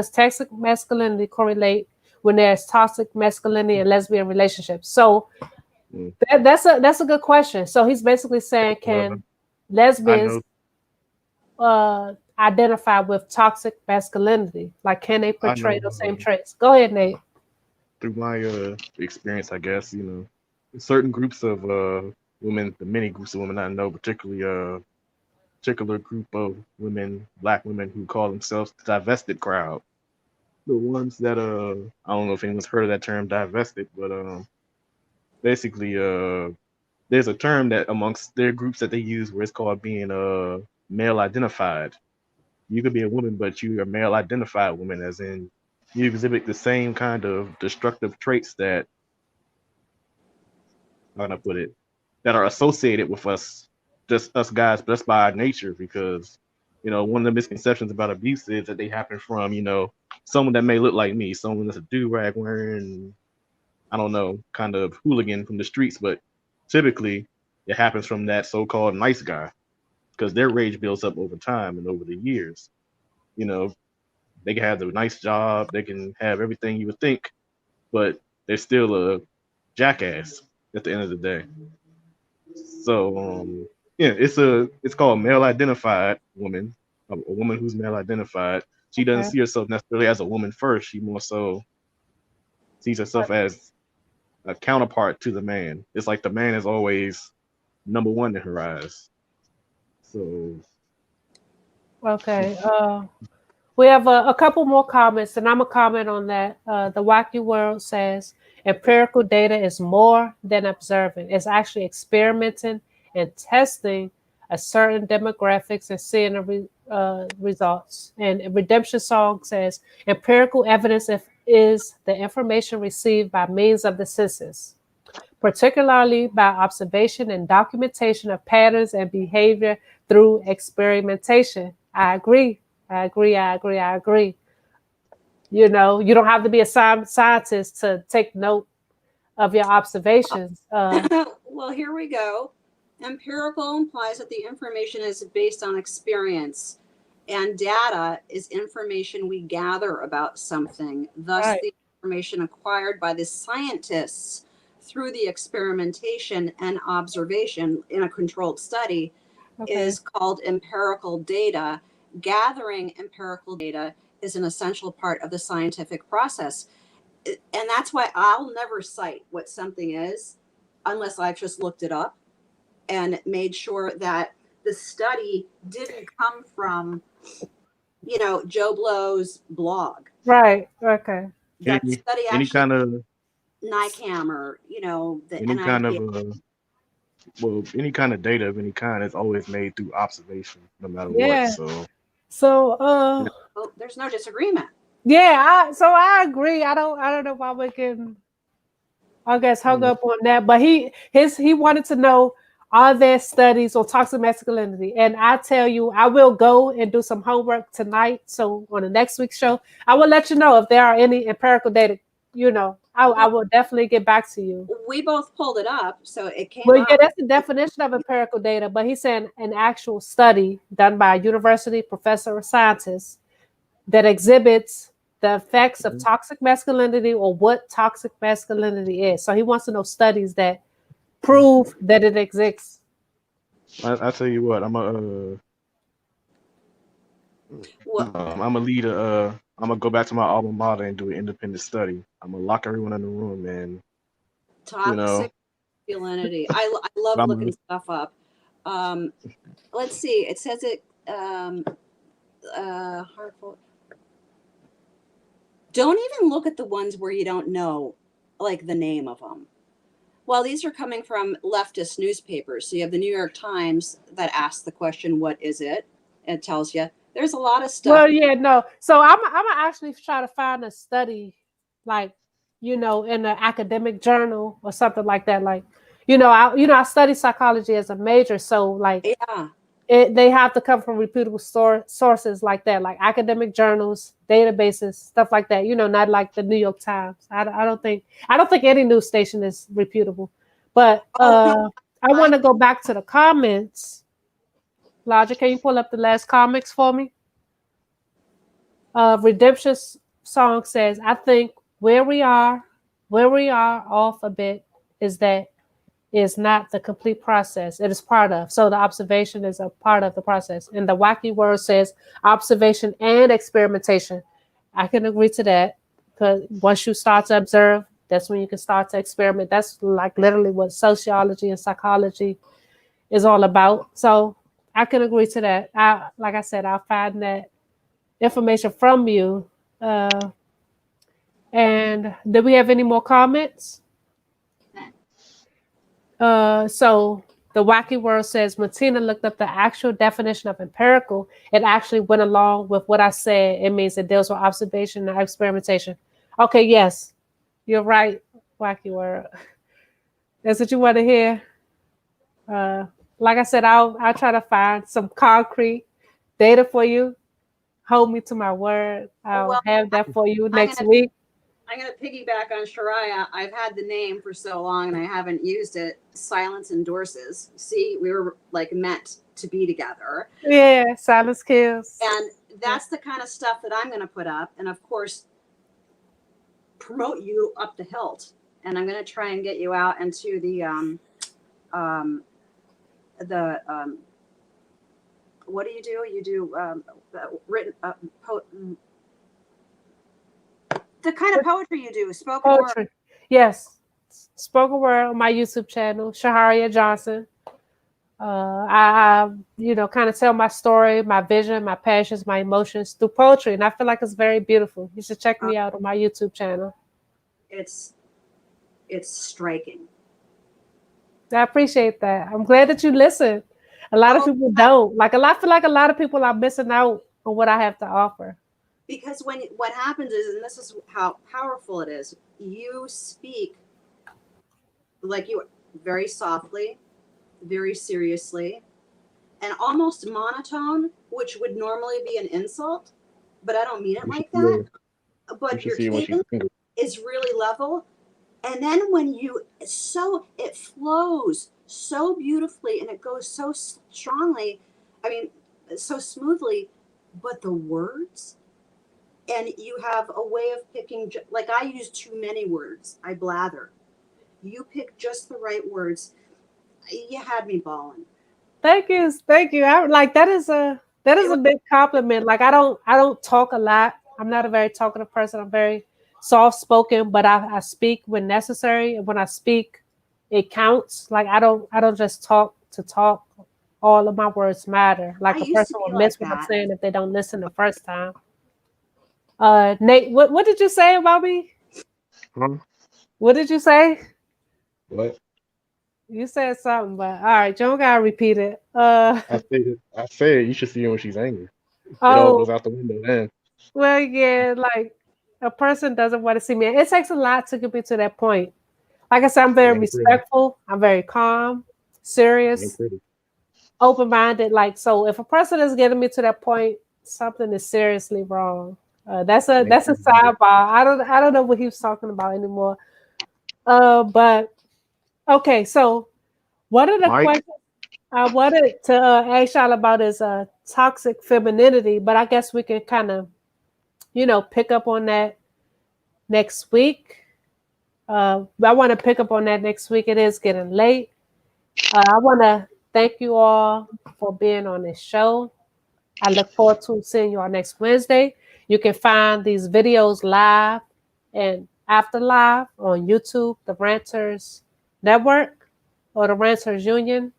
toxic masculinity correlate when there's toxic masculinity in lesbian relationships? So mm, that's a good question. So he's basically saying, uh, can I lesbians know identify with toxic masculinity? Like, can they I portray know those same traits? Go ahead, Nate. through my experience, I guess, certain groups of women, the many groups of women I know, particularly particular group of women, black women who call themselves the divested crowd. The ones that I don't know if anyone's heard of that term divested, but basically there's a term that amongst their groups that they use where it's called being male identified. You could be a woman, but you are male identified woman, as in you exhibit the same kind of destructive traits that, how can I put it, that are associated with us, just us guys, just by our nature. Because, one of the misconceptions about abuse is that they happen from, someone that may look like me, someone that's a do-rag wearing, I don't know, kind of hooligan from the streets, but typically it happens from that so-called nice guy because their rage builds up over time and over the years. You know, they can have a nice job, they can have everything you would think, but they're still a jackass at the end of the day. So yeah, it's called male identified woman, a woman who's male identified. She doesn't Okay. see herself necessarily as a woman first. She more so sees herself as a counterpart to the man. It's like the man is always number one in her eyes. So Okay. We have a couple more comments, and I'm going to comment on that. The Wacky World says, empirical data is more than observing. It's actually experimenting and testing a certain demographics and seeing the results. And Redemption Song says, empirical evidence is the information received by means of the senses, particularly by observation and documentation of patterns and behavior through experimentation. I agree. I agree. I agree. I agree. You don't have to be a scientist to take note of your observations. Well, here we go. Empirical implies that the information is based on experience. And data is information we gather about something, thus Right. the information acquired by the scientists through the experimentation and observation in a controlled study Okay. is called empirical data. Gathering empirical data is an essential part of the scientific process. And that's why I'll never cite what something is unless I've just looked it up and made sure that the study didn't come from, Joe Blow's blog. Right. Okay. That Any study any actually kind of NICAM or, the any kind of NIV. any kind of data of any kind is always made through observation, no matter what. Yeah. So So Oh, there's no disagreement. yeah, I agree. I don't know why we're getting I guess hung mm, up on that. But he wanted to know, are there studies on toxic masculinity? And I tell you, I will go and do some homework tonight. So on the next week's show, I will let you know if there are any empirical data. I will definitely get back to you. We both pulled it up, so it came Well, yeah, up. that's the definition of empirical data. But he's saying an actual study done by a university professor or scientist that exhibits the effects of mhm. toxic masculinity or what toxic masculinity is. So he wants to know studies that prove that it exists. I tell you what, What I'm gonna lead I'm gonna go back to my alma mater and do an independent study. I'm gonna lock everyone in the room, and you know, toxic masculinity? I love but looking stuff up. Um, let's see. It says it. Harmful. Don't even look at the ones where you don't know, like the name of them. Well, these are coming from leftist newspapers. So you have the New York Times that asks the question, "What is it?" It tells you. There's a lot of stuff. Well, yeah, no. So I'm gonna actually try to find a study, like in an academic journal or something like that. Like, I study psychology as a major, so like Yeah. they have to come from reputable sources like that, like academic journals, databases, stuff like that. Not like the New York Times. I don't think any news station is reputable. But Oh no. I want to go back to the comments. Logic, can you pull up the last comics for me? Redemption song says, I think where we are off a bit is that is not the complete process. It is part of. So the observation is a part of the process. And the wacky word says observation and experimentation. I can agree to that because once you start to observe, that's when you can start to experiment. That's like literally what sociology and psychology is all about. So I can agree to that. Like I said, I'll find that information from you. Uh, and do we have any more comments? So the wacky word says when Tina looked up the actual definition of empirical, it actually went along with what I said. It means it deals with observation and experimentation. Okay, yes, you're right. Wacky word. That's what you want to hear. Uh, like I said, I'll try to find some concrete data for you. Hold me to my word. I'll Well, have that for you I'm next gonna week. I'm gonna piggyback on Shehariah. I've had the name for so long and I haven't used it. Silence endorses. See, we were like meant to be together. Yeah, silence kills. And that's the kind of stuff that I'm gonna put up. And of course, promote you up the hilt. And I'm gonna try and get you out into um the what do? You do written the kind of poetry you do, spoken word. Poetry. Yes. Spoken word on my YouTube channel, Shehariah Johnson. I kind of tell my story, my vision, my passions, my emotions through poetry. And I feel like it's very beautiful. You should check me out on my YouTube channel. It's striking. I appreciate that. I'm glad that you listen. A lot of people don't. I feel like a lot of people are missing out on what I have to offer. Because what happens is, and this is how powerful it is, you speak like you very softly, very seriously, and almost monotone, which would normally be an insult, but I don't mean it You should like see that. her. You But should your see her when she cadence sings. is really level. And then when it flows so beautifully and it goes so strongly, I mean, so smoothly, but the words, and you have a way of picking, like I use too many words. I blather. You pick just the right words. You had me bawling. Thank you, thank you. I like that is a big compliment. Like I don't talk a lot. I'm not a very talkative person. I'm very soft spoken, but I speak when necessary. And when I speak, it counts. Like I don't just talk to talk. All of my words matter. Like I a used person to will be miss like what I'm that. saying if they don't listen the first time. Nate, what did you say about me? Huh? What did you say? What? You said something, but all right, you don't gotta repeat it. I said you should see her when she's angry. It all Oh, goes out the window then. well, yeah, like a person doesn't want to see me. It takes a lot to get me to that point. Like I said, I'm It very ain't pretty. respectful. I'm very calm, It ain't serious, pretty. open-minded. Like, so if a person is getting me to that point, something is seriously wrong. That's a It ain't pretty either. sidebar. I don't know what he was talking about anymore. But okay, so one of the Mike, questions I wanted to ask y'all about is toxic femininity, but I guess we can kind of, pick up on that next week. I want to pick up on that next week. It is getting late. I want to thank you all for being on this show. I look forward to seeing you all next Wednesday. You can find these videos live and after live on YouTube, the Ranters Network or the Ranters Union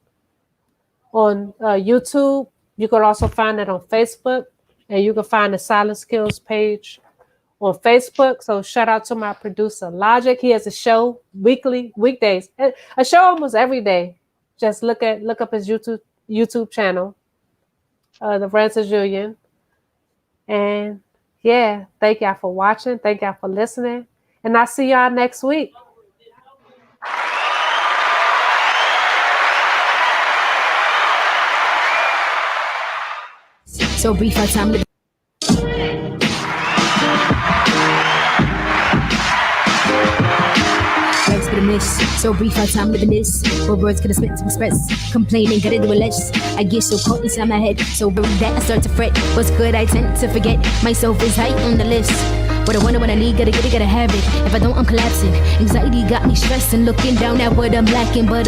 on YouTube. You can also find it on Facebook, and you can find the Silent Skills page on Facebook. So shout out to my producer Logic. He has a show weekdays, a show almost every day. Just look up his YouTube channel, the Ranters Union. And yeah, thank y'all for watching. Thank y'all for listening. And I'll see y'all next week. So brief our time living. Legs for the miss. So brief our time living this. What words could I spit to express? Complaining, gotta do a less. I get so caught inside my head. So worried that I start to fret. What's good, I tend to forget. Myself is high on the list. What I want, what I need, gotta get it, gotta have it. If I don't, I'm collapsing. Anxiety got me stressing, looking down at what I'm lacking. But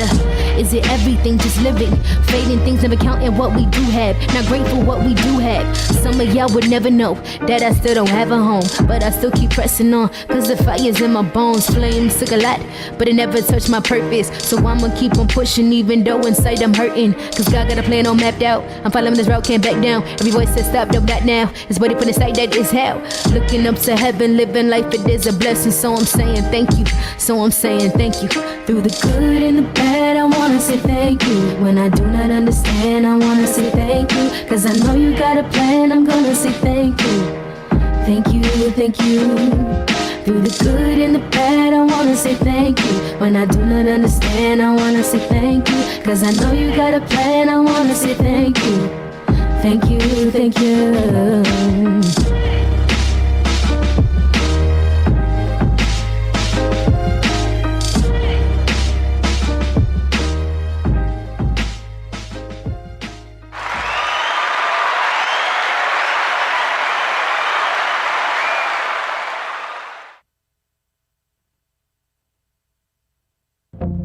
is it everything just living? Fading things, never counting what we do have. Not grateful what we do have. Some of y'all would never know that I still don't have a home. But I still keep pressing on, cause the fire's in my bones. Flames took a lot, but it never touched my purpose. So I'ma keep on pushing, even though inside I'm hurting. Cause God got a plan all mapped out. I'm following this route, can't back down. Every voice says stop, no, not now. It's waiting for the sight that is hell. Looking up to heaven, living life, it is a blessing. So I'm saying thank you. So I'm saying thank you. Through the good and the bad, I wanna say thank you. When I do not understand, I wanna say thank you. Cause I know you got a plan, I'm gonna say thank you. Thank you, thank you. Through the good and the bad, I wanna say thank you. When I do not understand, I wanna say thank you. Cause I know you got a plan, I wanna say thank you. Thank you, thank you.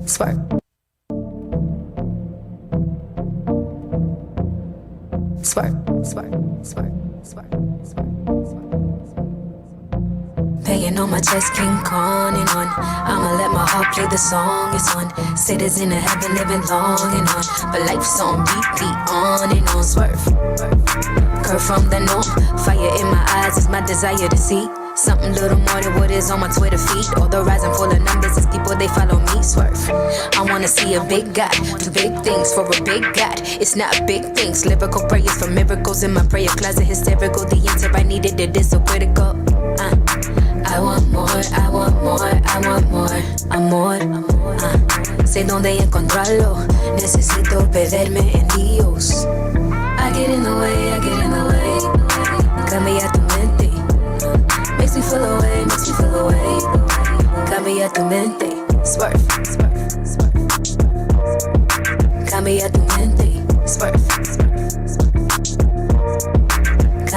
Swerve. Swerve, swerve, swerve, swerve, swerve. Banging on my chest, King Kong and on. I'ma let my heart play the song it's on. Citizen of heaven, living long and on. But life's on repeat, on and on. Swerve, curve from the norm. Fire in my eyes is my desire to see something little more than what is on my Twitter feed. Although rising full of numbers, it's people, they follow me. Swerve, I wanna see a big God do big things for a big God. It's not big things, lyrical prayers for miracles in my prayer closet. Hysterical, the answer I needed, it is so critical. I want more, I want more, I want more, amor. Sé dónde encontrarlo, necesito perderme en Dios. I get in the way, I get in the way. Cambia tu mente. Makes me feel away, makes me feel away. Cambia tu mente. Swerve, swerve, swerve. Cambia tu mente. Swerve, swerve, swerve.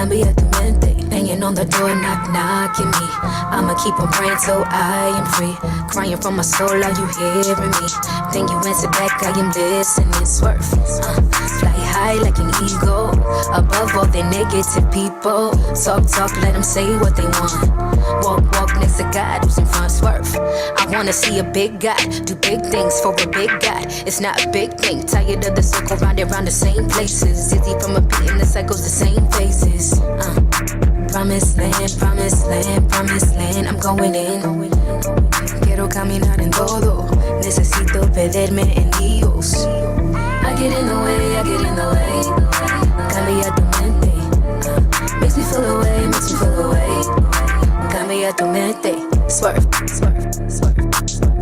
Cambia tu mente. Banging on the door, knocking me. I'ma keep on praying till I am free. Crying from my soul, are you hearing me? Then you answer back, I am listening. Swerve, fly high like an eagle, above all the negative people. Talk, let them say what they want. Walk next to God who's in front. Swerve, I wanna see a big guy do big things for a big guy. It's not a big thing. Tired of the circle round and round the same places. Dizzy from a beat and the cycles the same faces. Promised land, promised land, promised land. I'm going in. Quiero caminar en todo. Necesito perderme en Dios. I get in the way, I get in the way. Cambia tu mente. Makes me feel away, makes me feel away. Cambia tu mente. Swerve, swerve, swerve, swerve.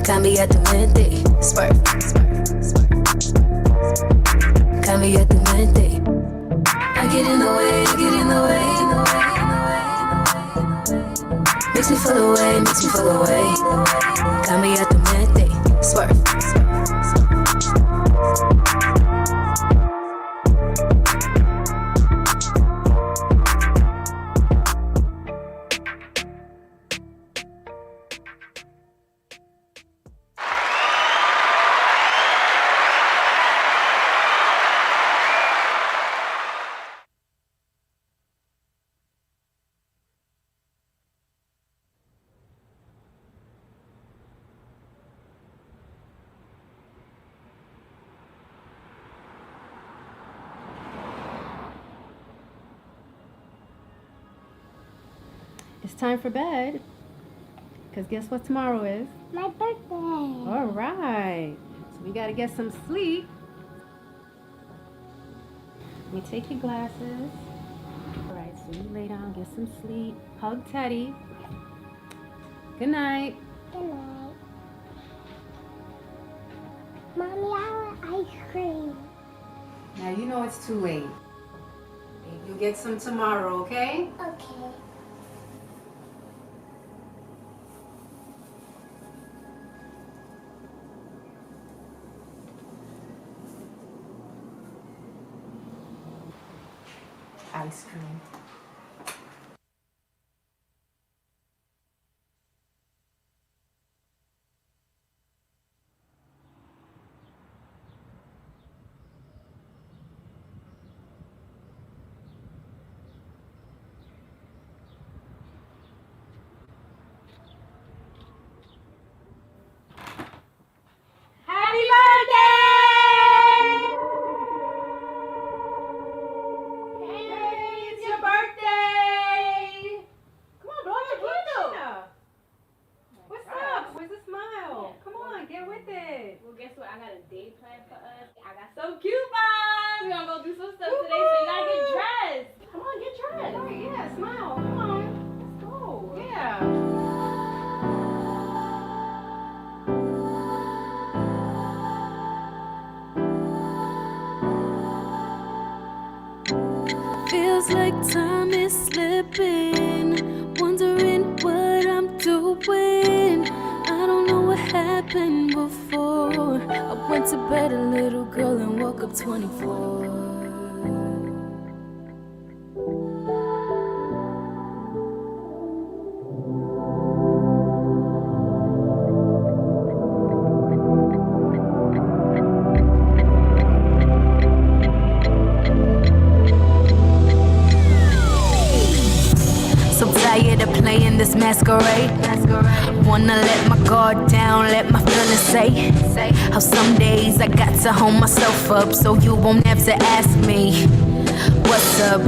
Cambia tu mente. Swerve, swerve, swerve, swerve. Cambia tu mente. I get in the way, I get in the way, in the way, in the way. Makes me feel away, makes me feel away. Cambia tu mente. Swerve, swerve, swerve, swerve. It's time for bed. Because guess what tomorrow is? My birthday. All right. So we got to get some sleep. You take your glasses. All right, so you lay down, get some sleep. Hug Teddy. Good night. Good night. Mommy, I want ice cream. Now you know it's too late. You'll get some tomorrow, okay? Okay. Ice cream. Happy birthday! Hey, it's your birthday! Come on, blow your candle. What's up? Where's the smile? Come on, get with it. Well, guess what? I got a day planned for us. I got some coupons. We're gonna go do some stuff today, so you gotta get dressed. Come on, get dressed. All right, yeah, smile. Come on. Let's go. Yeah. Feels like time is slipping, wondering what I'm doing. I don't know what happened before. I went to bed a little girl and woke up 24. This masquerade. Wanna let my guard down, let my feelings say how some days I got to hold myself up so you won't have to ask me what's up.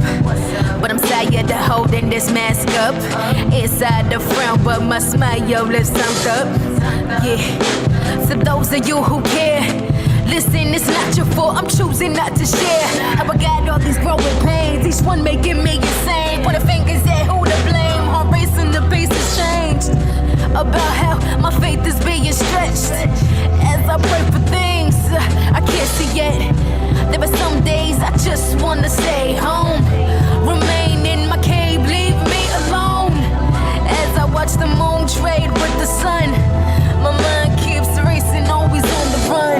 But I'm tired of holding this mask up. Inside the frown, but my smile lips turned up. Yeah, to those of you who care, listen, it's not your fault, I'm choosing not to share. I got all these growing pains, each one making me insane. Point the fingers at who to blame, heart racing, the pace has changed. About how my faith is being stretched as I pray for things I can't see yet. There are some days I just wanna stay home, remain in my cave, leave me alone. As I watch the moon trade with the sun, my mind keeps racing, always on the run.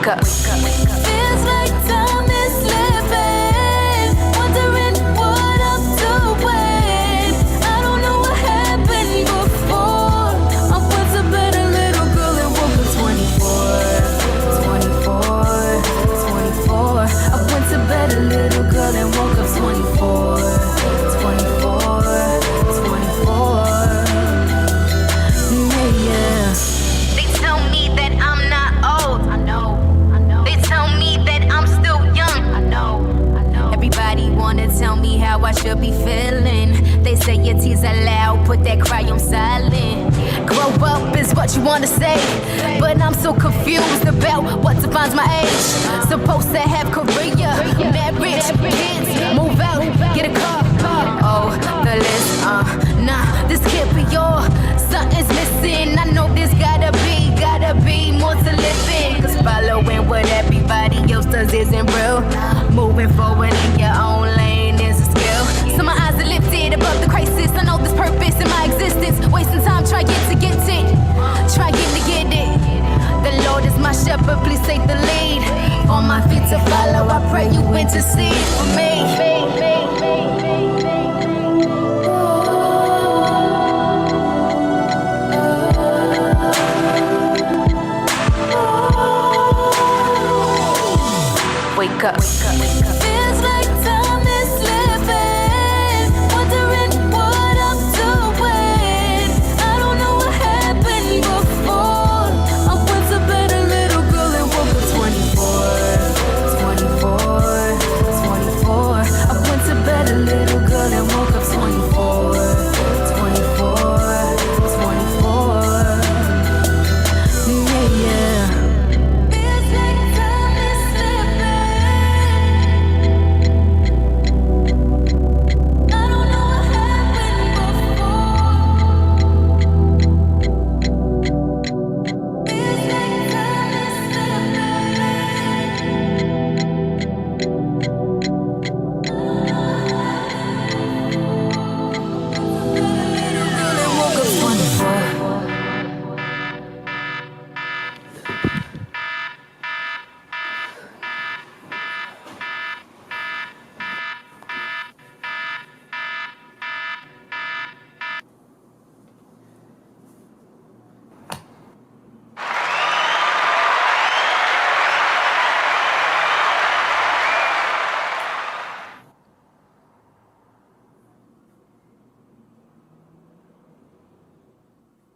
wake up. Feels like time is slipping, wondering what I'm doing. I don't know what happened before. I went to bed a little girl and woke up 24. I went to bed a little girl and woke up 24. Yeah. They tell me that I'm not old. I know. They tell me that I'm still young. I know. Everybody wanna tell me how I should be feeling. They say your tears are loud, put that cry on silent. Grow up is what you wanna say, but I'm so confused about what defines my age. Supposed to have career, marriage, kids, move out, get a car. Oh, the list, nah, this can't be all. Something's missing. I know there's gotta be more to live in. Cause following what everybody else does isn't real. Moving forward in your own lane.